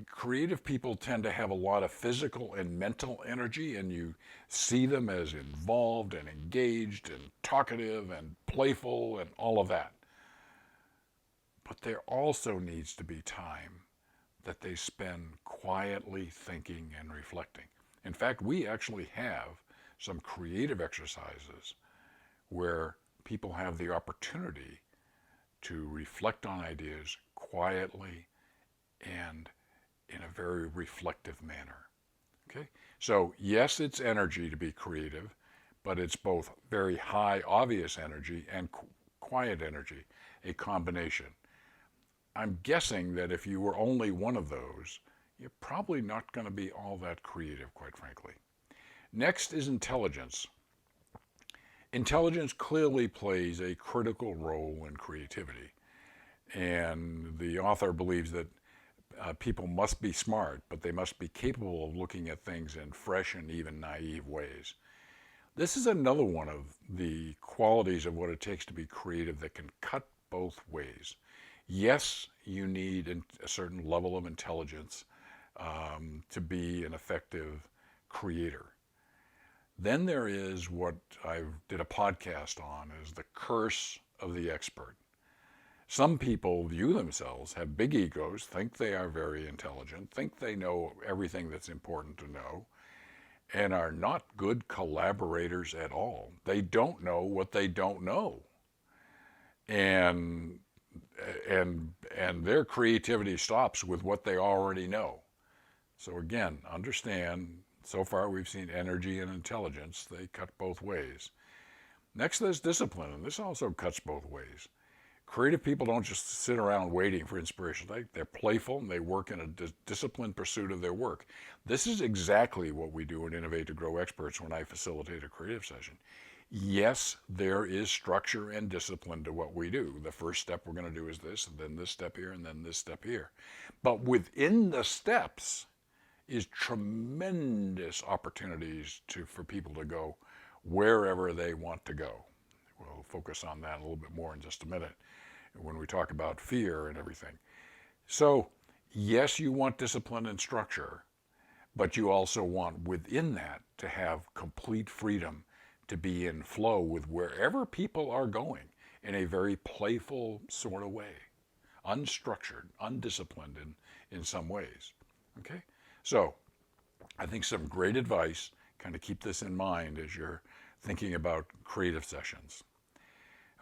Creative people tend to have a lot of physical and mental energy, and you see them as involved and engaged and talkative and playful and all of that. But there also needs to be time that they spend quietly thinking and reflecting. In fact, we actually have some creative exercises where people have the opportunity to reflect on ideas quietly and in a very reflective manner. Okay? So yes, it's energy to be creative, but it's both very high, obvious energy and quiet energy, a combination. I'm guessing that if you were only one of those, you're probably not going to be all that creative, quite frankly. Next is intelligence. Intelligence clearly plays a critical role in creativity. And the author believes that people must be smart, but they must be capable of looking at things in fresh and even naive ways. This is another one of the qualities of what it takes to be creative that can cut both ways. Yes, you need a certain level of intelligence to be an effective creator. Then there is what I did a podcast on, is the curse of the expert. Some people view themselves, have big egos, think they are very intelligent, think they know everything that's important to know, and are not good collaborators at all. They don't know what they don't know. And and their creativity stops with what they already know. So again, understand, so far we've seen energy and intelligence, they cut both ways. Next there's discipline, and this also cuts both ways. Creative people don't just sit around waiting for inspiration. They're playful and they work in a disciplined pursuit of their work. This is exactly what we do in Innovate to Grow Experts when I facilitate a creative session. Yes, there is structure and discipline to what we do. The first step we're going to do is this, and then this step here, and then this step here. But within the steps is tremendous opportunities for people to go wherever they want to go. We'll focus on that a little bit more in just a minute when we talk about fear and everything. So, yes, you want discipline and structure, but you also want within that to have complete freedom to be in flow with wherever people are going in a very playful sort of way, unstructured, undisciplined in some ways. Okay? So, I think some great advice, kind of keep this in mind as you're thinking about creative sessions.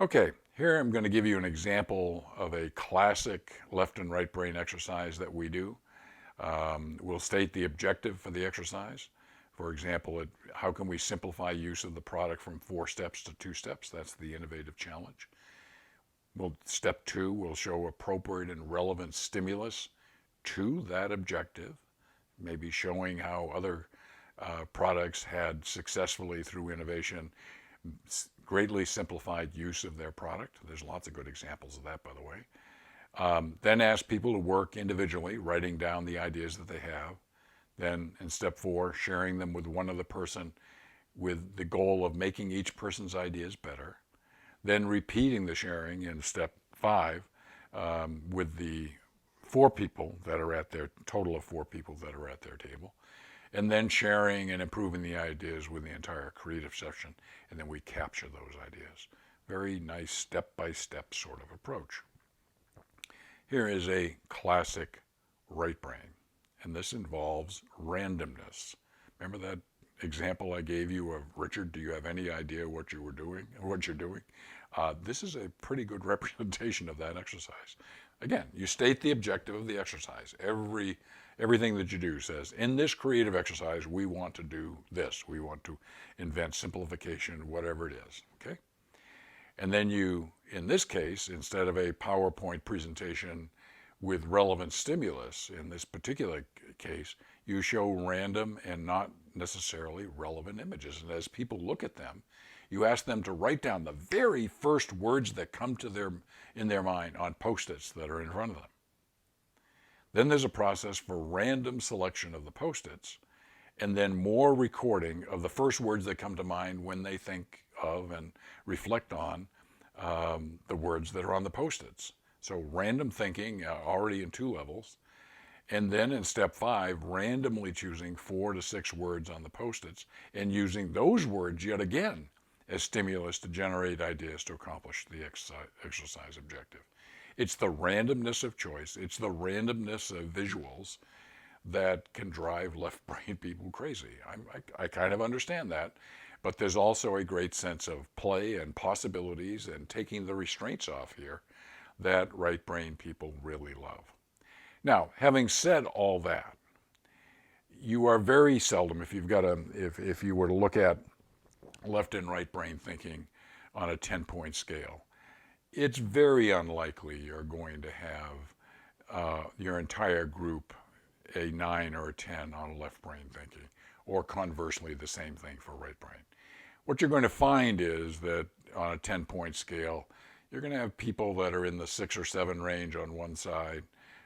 Okay, here I'm going to give you an example of a classic left and right brain exercise that we do. We'll state the objective for the exercise. For example, how can we simplify use of the product from 4 steps to 2 steps? That's the innovative challenge. Step 2 will show appropriate and relevant stimulus to that objective, maybe showing how other products had successfully, through innovation, greatly simplified use of their product. There's lots of good examples of that, by the way. Then ask people to work individually, writing down the ideas that they have. Then in step 4, sharing them with one other person with the goal of making each person's ideas better. Then repeating the sharing in step 5 with the 4 people that are at their total of 4 people that are at their table. And then sharing and improving the ideas with the entire creative session, and then we capture those ideas. Very nice step-by-step sort of approach. Here is a classic right brain, and this involves randomness. Remember that example I gave you of Richard? Do you have any idea what you were doing or what you're doing? This is a pretty good representation of that exercise. Again, you state the objective of the exercise. Everything that you do says, in this creative exercise, we want to do this. We want to invent simplification, whatever it is, okay? And then you, in this case, instead of a PowerPoint presentation with relevant stimulus, in this particular case, you show random and not necessarily relevant images. And as people look at them, you ask them to write down the very first words that come to in their mind on Post-its that are in front of them. Then there's a process for random selection of the Post-its, and then more recording of the first words that come to mind when they think of and reflect on the words that are on the Post-its. So random thinking already in 2 levels. And then in step 5, randomly choosing 4 to 6 words on the Post-its and using those words yet again as stimulus to generate ideas to accomplish the exercise objective. It's the randomness of choice, it's the randomness of visuals that can drive left-brain people crazy. I kind of understand that, but there's also a great sense of play and possibilities and taking the restraints off here that right-brain people really love. Now, having said all that, you are very seldom, if you were to look at left and right brain thinking on a 10-point scale, it's very unlikely you're going to have your entire group a 9 or a 10 on left brain thinking, or conversely the same thing for right brain. What you're going to find is that on a 10-point scale, you're going to have people that are in the 6 or 7 range on one side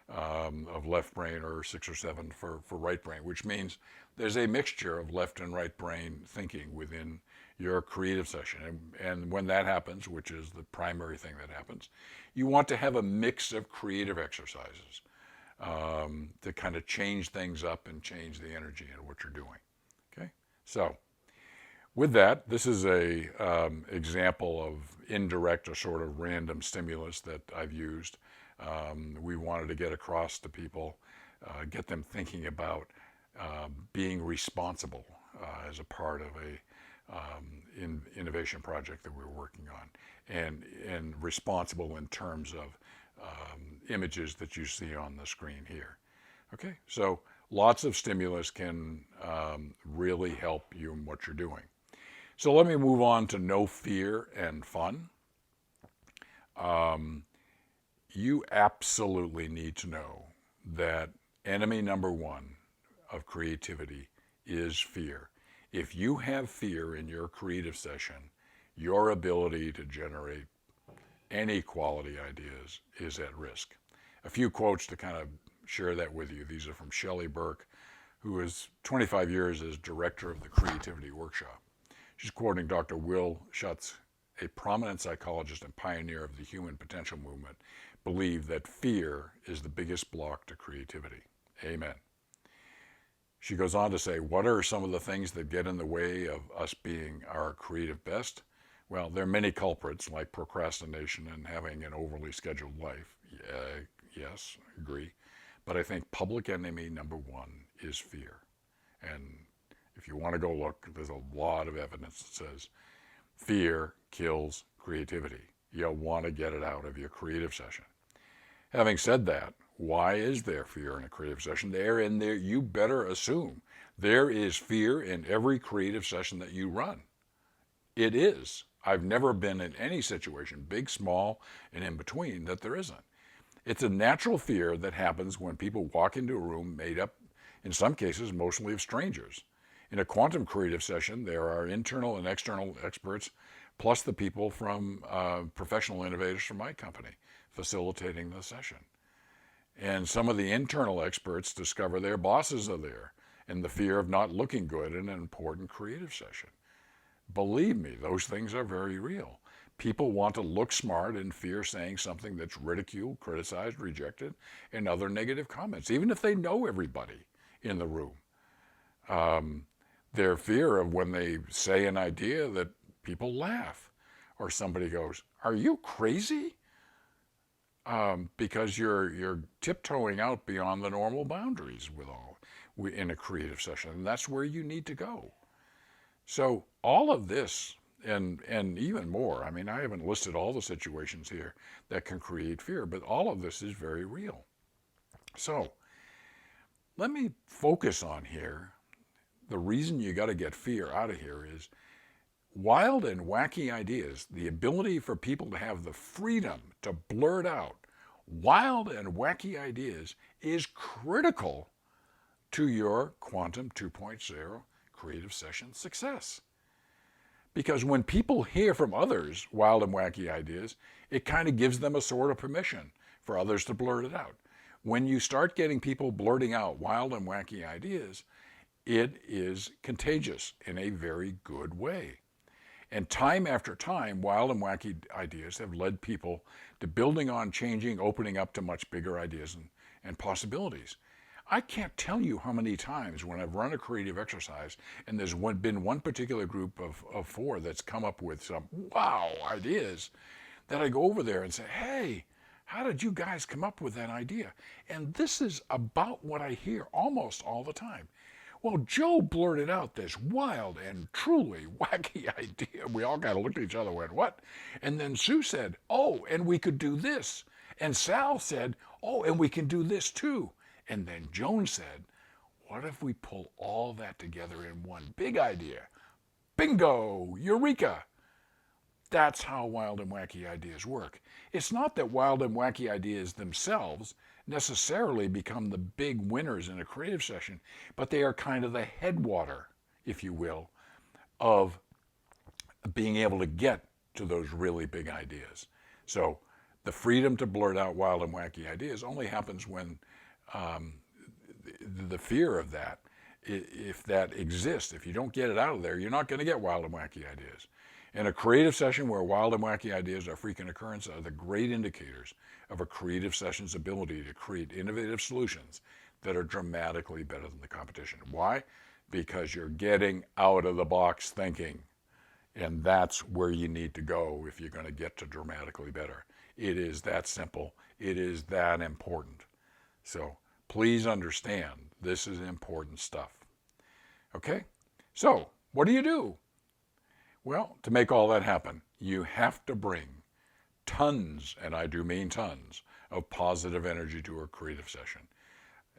of left brain, or 6 or 7 for right brain, which means there's a mixture of left and right brain thinking within your creative session. And when that happens, which is the primary thing that happens, you want to have a mix of creative exercises to kind of change things up and change the energy in what you're doing. Okay? So With that, this is a example of indirect or sort of random stimulus that I've used. We wanted to get across to people, get them thinking about being responsible as a part of a innovation project that we're working on, and responsible in terms of images that you see on the screen here. Okay, so lots of stimulus can really help you in what you're doing. So let me move on to no fear and fun. You absolutely need to know that enemy number one of creativity is fear. If you have fear in your creative session, your ability to generate any quality ideas is at risk. A few quotes to kind of share that with you. These are from Shelley Burke, who is 25 years as director of the Creativity Workshop. She's quoting Dr. Will Schutz, a prominent psychologist and pioneer of the human potential movement, believed that fear is the biggest block to creativity. Amen. She goes on to say, what are some of the things that get in the way of us being our creative best? Well, there are many culprits like procrastination and having an overly scheduled life. Yes, agree. But I think public enemy number one is fear. And if you want to go look, there's a lot of evidence that says fear kills creativity. You'll want to get it out of your creative session. Having said that, why is there fear in a creative session? There, you better assume there is fear in every creative session that you run. It is. I've never been in any situation, big, small, and in between, that there isn't. It's a natural fear that happens when people walk into a room made up, in some cases, mostly of strangers. In a quantum creative session, there are internal and external experts, plus the people from professional innovators from my company facilitating the session. And some of the internal experts discover their bosses are there, and the fear of not looking good in an important creative session. Believe me, those things are very real. People want to look smart and fear saying something that's ridiculed, criticized, rejected, and other negative comments, even if they know everybody in the room. Their fear of when they say an idea that people laugh, or somebody goes, "Are you crazy?" Because you're tiptoeing out beyond the normal boundaries in a creative session, and that's where you need to go. So all of this, and even more, I mean, I haven't listed all the situations here that can create fear, but all of this is very real. So let me focus on here. The reason you got to get fear out of here is wild and wacky ideas, the ability for people to have the freedom to blurt out wild and wacky ideas is critical to your Quantum 2.0 creative session success. Because when people hear from others wild and wacky ideas, it kind of gives them a sort of permission for others to blurt it out. When you start getting people blurting out wild and wacky ideas, it is contagious in a very good way. And time after time, wild and wacky ideas have led people to building on, changing, opening up to much bigger ideas and possibilities. I can't tell you how many times when I've run a creative exercise and there's been one particular group of four that's come up with some wow ideas that I go over there and say, hey, how did you guys come up with that idea? And this is about what I hear almost all the time. Well, Joe blurted out this wild and truly wacky idea. We all kind of looked at each other and went, what? And then Sue said, oh, and we could do this. And Sal said, oh, and we can do this too. And then Joan said, what if we pull all that together in one big idea? Bingo! Eureka! That's how wild and wacky ideas work. It's not that wild and wacky ideas themselves necessarily become the big winners in a creative session, but they are kind of the headwater, if you will, of being able to get to those really big ideas. So the freedom to blurt out wild and wacky ideas only happens when the fear of that, if that exists, if you don't get it out of there, you're not going to get wild and wacky ideas. In a creative session where wild and wacky ideas are frequent occurrence are the great indicators of a creative session's ability to create innovative solutions that are dramatically better than the competition. Why? because you're getting out of the box thinking. And that's where you need to go if you're going to get to dramatically better. It is that simple. It is that important. So please understand, this is important stuff. Okay? So, what do? Well, to make all that happen, you have to bring tons, and I do mean tons, of positive energy to a creative session.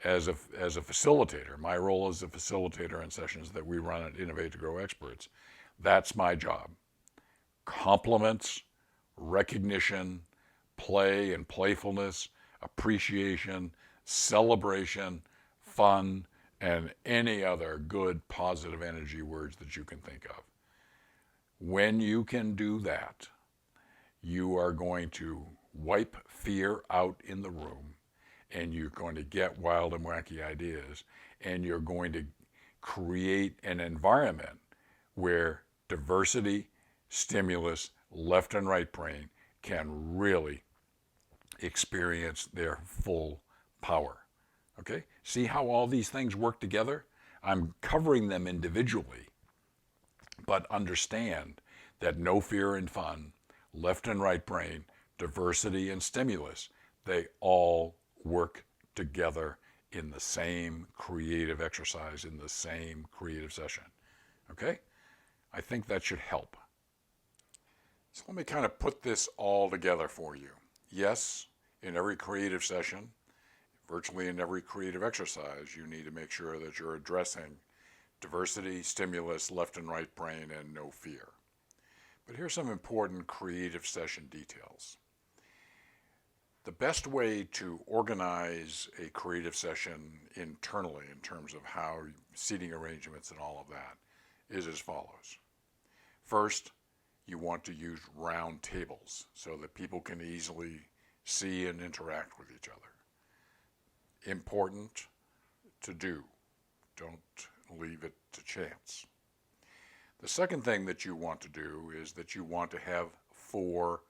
As a facilitator, my role as a facilitator in sessions that we run at Innovate to Grow Experts, that's my job. Compliments, recognition, play and playfulness, appreciation, celebration, fun, and any other good positive energy words that you can think of. When you can do that, you are going to wipe fear out in the room, and you're going to get wild and wacky ideas, and you're going to create an environment where diversity, stimulus, left and right brain can really experience their full power. Okay? See how all these things work together? I'm covering them individually, but understand that no fear and fun, left and right brain, diversity and stimulus, they all work together in the same creative exercise, in the same creative session. Okay? I think that should help. So let me kind of put this all together for you. Yes, in every creative session, virtually in every creative exercise, you need to make sure that you're addressing diversity, stimulus, left and right brain, and no fear. But here's some important creative session details. The best way to organize a creative session internally in terms of how seating arrangements and all of that is as follows. First, you want to use round tables so that people can easily see and interact with each other. Important to do. Don't leave it to chance. The second thing that you want to do is that you want to have 4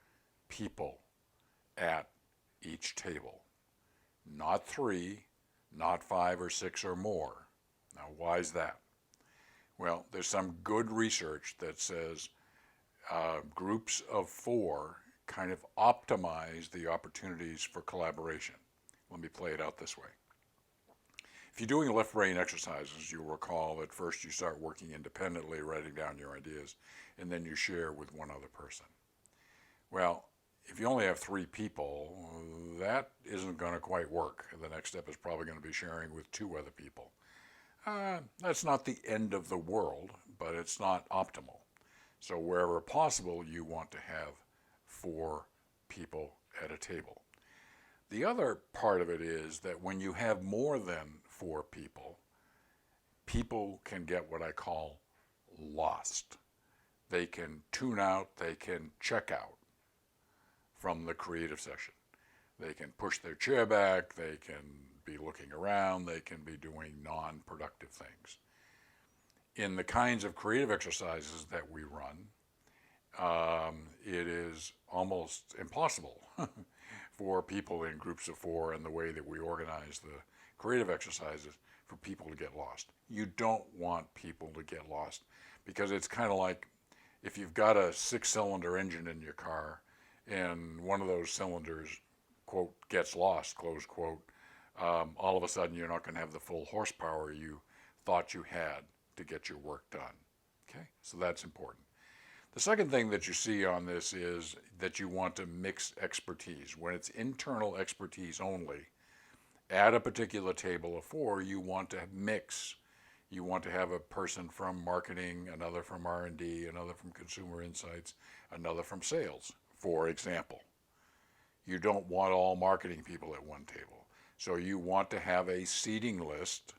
people at each table. Not 3, not 5 or 6 or more. Now, why is that? Well, there's some good research that says groups of 4 kind of optimize the opportunities for collaboration. Let me play it out this way. If you're doing left brain exercises, you'll recall at first you start working independently, writing down your ideas, and then you share with one other person. Well, if you only have 3 people, that isn't going to quite work. The next step is probably going to be sharing with 2 other people. That's not the end of the world, but it's not optimal. So wherever possible, you want to have 4 people at a table. The other part of it is that when you have more than 4 people, people can get what I call lost. They can tune out, they can check out from the creative session. They can push their chair back, they can be looking around, they can be doing non-productive things. In the kinds of creative exercises that we run, it is almost impossible for people in groups of 4 and the way that we organize the creative exercises for people to get lost. You don't want people to get lost because it's kind of like if you've got a 6-cylinder engine in your car and one of those cylinders, quote, gets lost, close quote, all of a sudden you're not going to have the full horsepower you thought you had to get your work done. Okay, so that's important. The second thing that you see on this is that you want to mix expertise. When it's internal expertise only, at a particular table of 4, you want to mix. You want to have a person from marketing, another from R&D, another from consumer insights, another from sales, for example. You don't want all marketing people at one table. So you want to have a seating list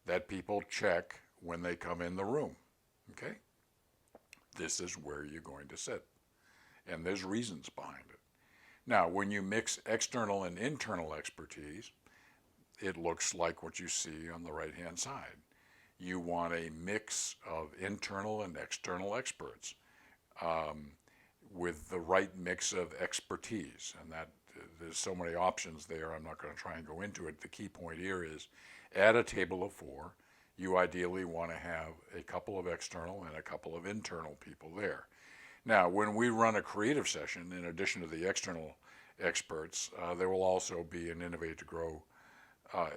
that people check when they come in the room. Okay? This is where you're going to sit. And there's reasons behind it. Now, when you mix external and internal expertise, it looks like what you see on the right-hand side. You want a mix of internal and external experts with the right mix of expertise. And that there's so many options there, I'm not going to try and go into it. The key point here is at a table of 4, you ideally want to have a couple of external and a couple of internal people there. Now, when we run a creative session, in addition to the external experts, there will also be an Innovate to Grow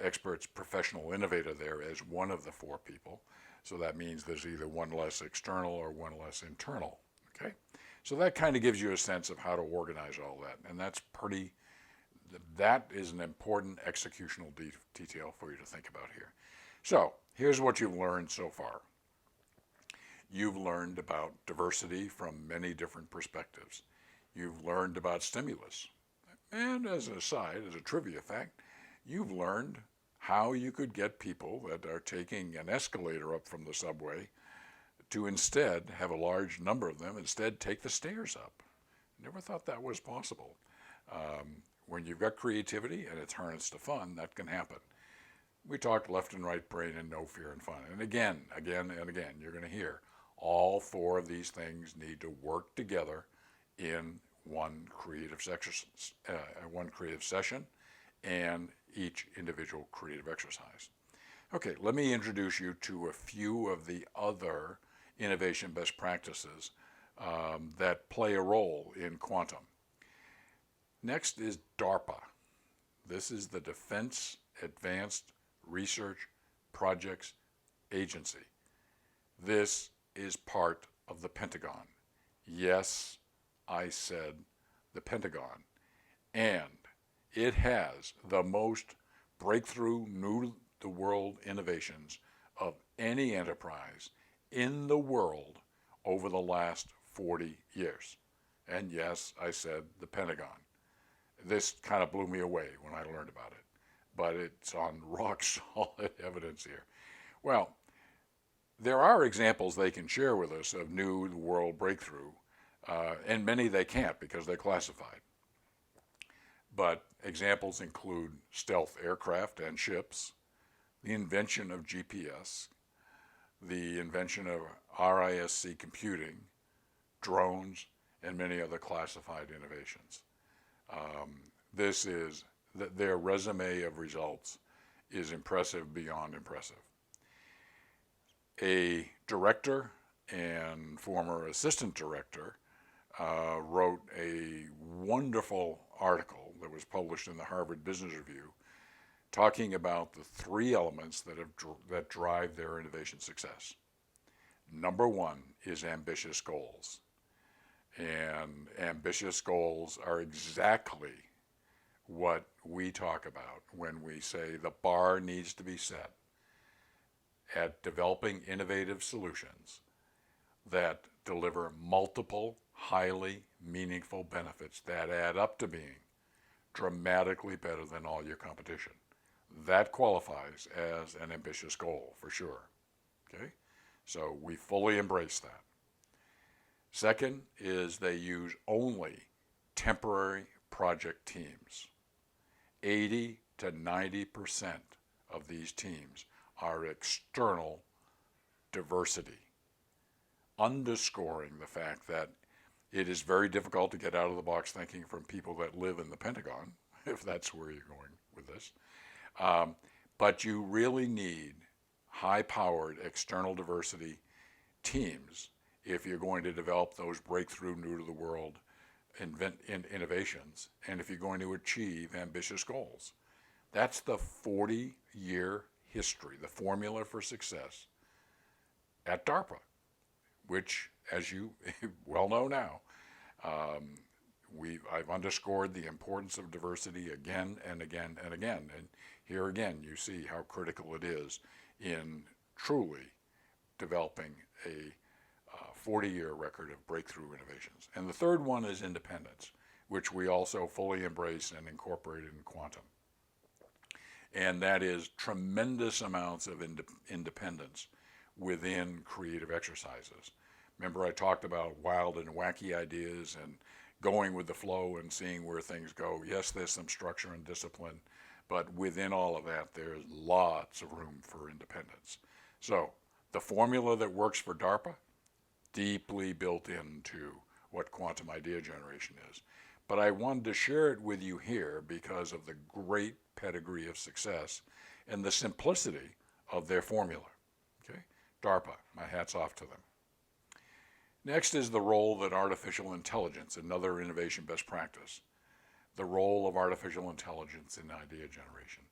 experts professional innovator there as one of the four people. So that means there's either one less external or one less internal. Okay, so that kind of gives you a sense of how to organize all that, and that is an important executional detail for you to think about here. So here's what you've learned so far. You've learned about diversity from many different perspectives. You've learned about stimulus. And as an aside, as a trivia fact, you've learned how you could get people that are taking an escalator up from the subway to instead have a large number of them instead take the stairs up. Never thought that was possible. When you've got creativity and it's harnessed to fun, that can happen. We talked left and right brain and no fear and fun. And again, you're going to hear all four of these things need to work together in one creative session and each individual creative exercise. Okay, let me introduce you to a few of the other innovation best practices that play a role in quantum. Next is DARPA. This is the Defense Advanced Research Projects Agency. This is part of the Pentagon. Yes, I said the Pentagon. And it has the most breakthrough, new-to-the-world innovations of any enterprise in the world over the last 40 years. And yes, I said the Pentagon. This kind of blew me away when I learned about it, but it's on rock solid evidence here. Well, there are examples they can share with us of new world breakthrough, and many they can't because they're classified. But examples include stealth aircraft and ships, the invention of GPS, the invention of RISC computing, drones, and many other classified innovations. Their resume of results is impressive beyond impressive. A director and former assistant director wrote a wonderful article that was published in the Harvard Business Review talking about the three elements that drive their innovation success. Number one is ambitious goals. And ambitious goals are exactly what we talk about when we say the bar needs to be set at developing innovative solutions that deliver multiple, highly meaningful benefits that add up to being dramatically better than all your competition. That qualifies as an ambitious goal for sure. Okay? So we fully embrace that. Second is they use only temporary project teams. 80 to 90% of these teams are external diversity, underscoring the fact that it is very difficult to get out of the box thinking from people that live in the Pentagon, if that's where you're going with this. But you really need high-powered external diversity teams if you're going to develop those breakthrough, new-to-the-world innovations, and if you're going to achieve ambitious goals. That's the 40-year history, the formula for success at DARPA, which, as you well know now, I've underscored the importance of diversity again and again and again. And here again, you see how critical it is in truly developing a 40-year record of breakthrough innovations. And the third one is independence, which we also fully embrace and incorporate in quantum. And that is tremendous amounts of independence within creative exercises. Remember I talked about wild and wacky ideas and going with the flow and seeing where things go. Yes, there's some structure and discipline, but within all of that, there's lots of room for independence. So the formula that works for DARPA, deeply built into what quantum idea generation is. But I wanted to share it with you here because of the great pedigree of success and the simplicity of their formula. DARPA. My hat's off to them. Next is the role that artificial intelligence, another innovation best practice, the role of artificial intelligence in idea generation.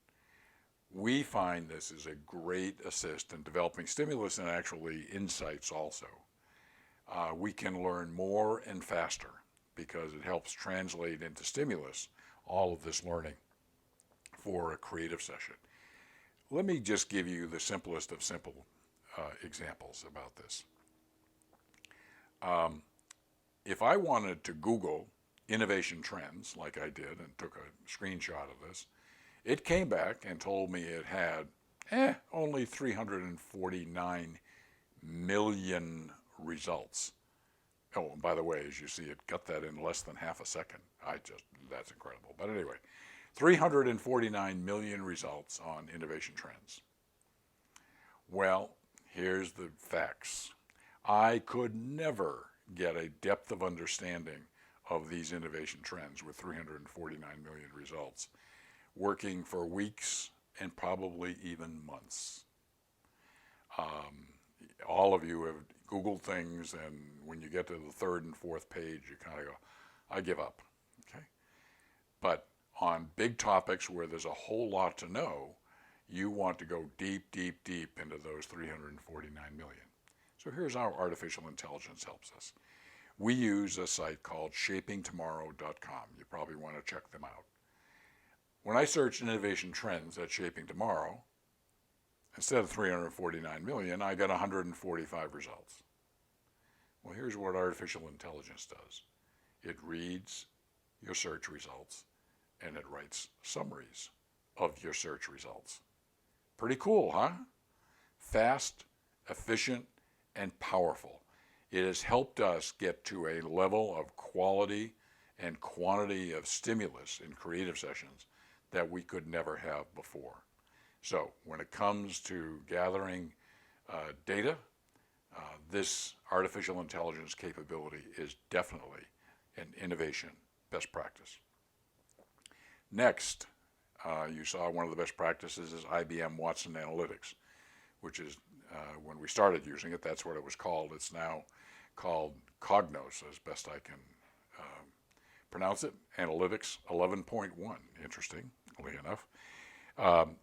We find this is a great assist in developing stimulus and actually insights also. We can learn more and faster because it helps translate into stimulus all of this learning for a creative session. Let me just give you the simplest of simple examples about this. If I wanted to Google innovation trends, like I did and took a screenshot of this, it came back and told me it had only 349 million results. Oh, and by the way, as you see, it got that in less than half a second. That's incredible. But anyway, 349 million results on innovation trends. Well, here's the facts. I could never get a depth of understanding of these innovation trends with 349 million results, working for weeks and probably even months. All of you have Googled things, and when you get to the third and fourth page, you kind of go, I give up. Okay? But on big topics where there's a whole lot to know, you want to go deep, deep, deep into those 349 million. So here's how artificial intelligence helps us. We use a site called shapingtomorrow.com. You probably want to check them out. When I searched innovation trends at Shaping Tomorrow, instead of 349 million, I got 145 results. Well, here's what artificial intelligence does. It reads your search results and it writes summaries of your search results. Pretty cool, huh? Fast, efficient, and powerful. It has helped us get to a level of quality and quantity of stimulus in creative sessions that we could never have before. So when it comes to gathering data, this artificial intelligence capability is definitely an innovation best practice. Next, you saw one of the best practices is IBM Watson Analytics, which is when we started using it, that's what it was called. It's now called Cognos, as best I can pronounce it. Analytics 11.1, interestingly enough.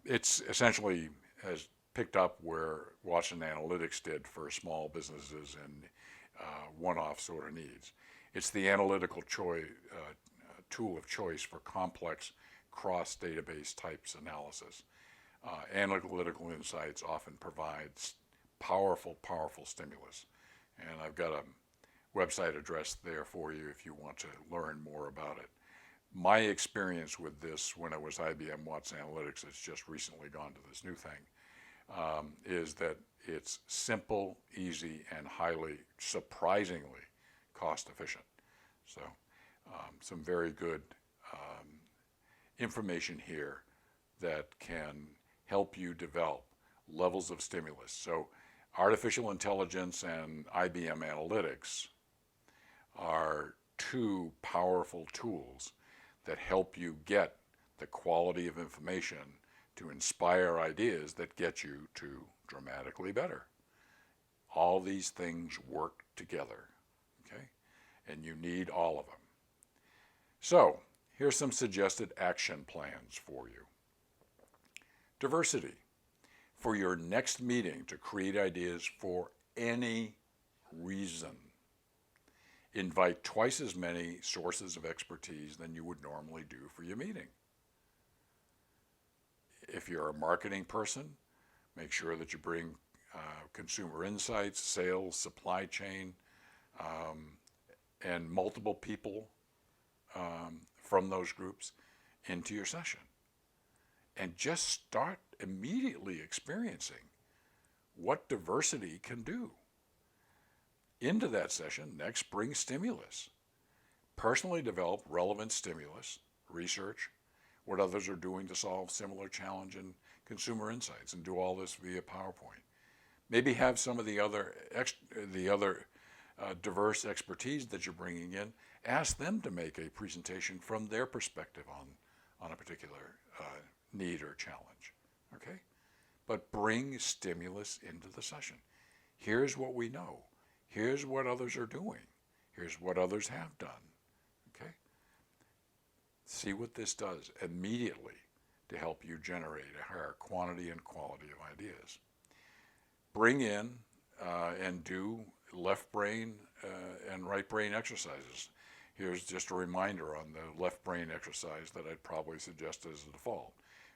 It's essentially has picked up where Watson Analytics did for small businesses and one-off sort of needs. It's the analytical tool of choice for complex cross-database types analysis. Analytical insights often provides powerful stimulus. And I've got a website address there for you if you want to learn more about it. My experience with this when it was IBM Watson Analytics, it's just recently gone to this new thing, is that it's simple, easy, and highly, surprisingly cost efficient. So some very good information here that can help you develop levels of stimulus. So artificial intelligence and IBM Analytics are two powerful tools that help you get the quality of information to inspire ideas that get you to dramatically better. All these things work together, okay? And you need all of them. So here's some suggested action plans for you. Diversity. For your next meeting to create ideas for any reason, invite twice as many sources of expertise than you would normally do for your meeting. If you're a marketing person, make sure that you bring consumer insights, sales, supply chain, and multiple people from those groups into your session. And just start immediately experiencing what diversity can do. Into that session, next bring stimulus. Personally develop relevant stimulus, research, what others are doing to solve similar challenge in consumer insights, and do all this via PowerPoint. Maybe have some of the other diverse expertise that you're bringing in, ask them to make a presentation from their perspective on a particular need or challenge, okay? But bring stimulus into the session. Here's what we know. Here's what others are doing. Here's what others have done. Okay? See what this does immediately to help you generate a higher quantity and quality of ideas. Bring in and do left brain and right brain exercises. Here's just a reminder on the left brain exercise that I'd probably suggest as a default.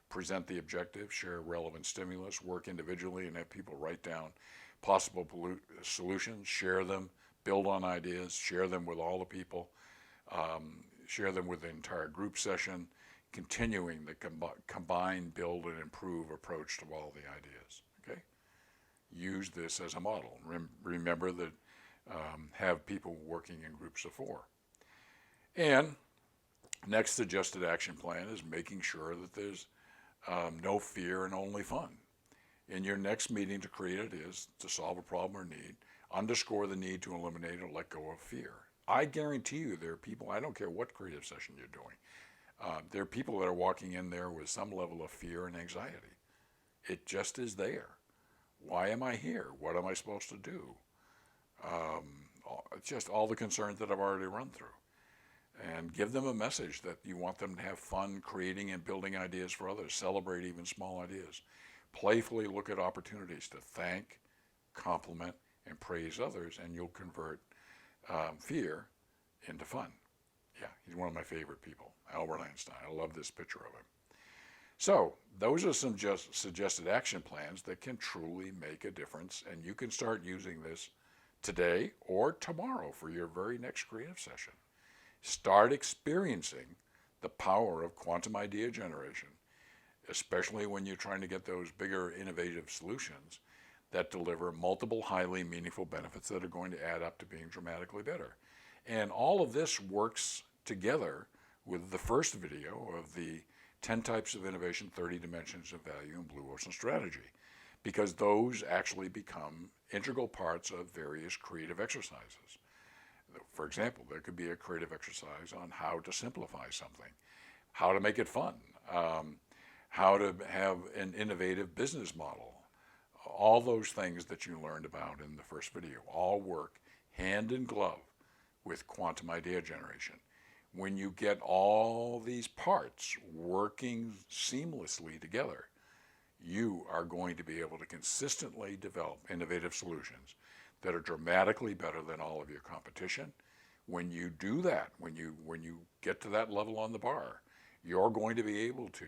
Present the objective, share relevant stimulus, work individually, and have people write down possible solutions, share them, build on ideas, share them with all the people, share them with the entire group session, continuing the combine, build, and improve approach to all the ideas. Okay? Use this as a model. Remember that have people working in groups of 4. And next suggested action plan is making sure that there's no fear and only fun. In your next meeting to create ideas, to solve a problem or need, underscore the need to eliminate or let go of fear. I guarantee you there are people, I don't care what creative session you're doing, there are people that are walking in there with some level of fear and anxiety. It just is there. Why am I here? What am I supposed to do? Just all the concerns that I've already run through. And give them a message that you want them to have fun creating and building ideas for others. Celebrate even small ideas. Playfully look at opportunities to thank, compliment, and praise others, and you'll convert fear into fun. Yeah, he's one of my favorite people, Albert Einstein. I love this picture of him. So those are some just suggested action plans that can truly make a difference, and you can start using this today or tomorrow for your very next creative session. Start experiencing the power of quantum idea generation, especially when you're trying to get those bigger innovative solutions that deliver multiple highly meaningful benefits that are going to add up to being dramatically better. And all of this works together with the first video of the 10 types of innovation, 30 dimensions of value, and blue ocean strategy, because those actually become integral parts of various creative exercises. For example, there could be a creative exercise on how to simplify something, how to make it fun, how to have an innovative business model. All those things that you learned about in the first video all work hand in glove with quantum idea generation. When you get all these parts working seamlessly together, you are going to be able to consistently develop innovative solutions that are dramatically better than all of your competition. When you do that, when you get to that level on the bar, you're going to be able to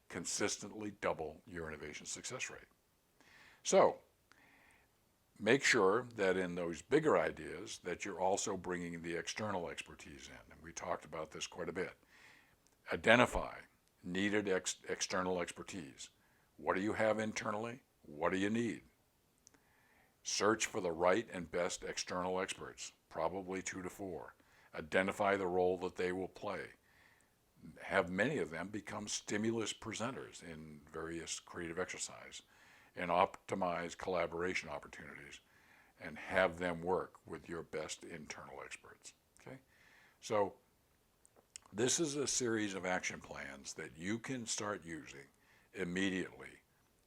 consistently double your innovation success rate. So make sure that in those bigger ideas that you're also bringing the external expertise in. And we talked about this quite a bit. Identify needed external expertise. What do you have internally? What do you need? Search for the right and best external experts, probably 2 to 4. Identify the role that they will play. Have many of them become stimulus presenters in various creative exercise, and optimize collaboration opportunities, and have them work with your best internal experts. Okay? So this is a series of action plans that you can start using immediately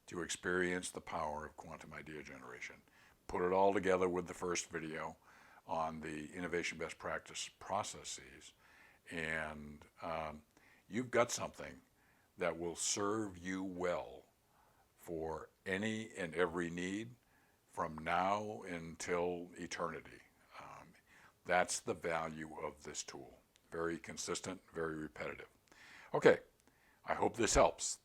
to experience the power of quantum idea generation. Put it all together with the first video on the innovation best practice processes, and you've got something that will serve you well for any and every need from now until eternity. That's the value of this tool. Very consistent, very repetitive. Okay, I hope this helps.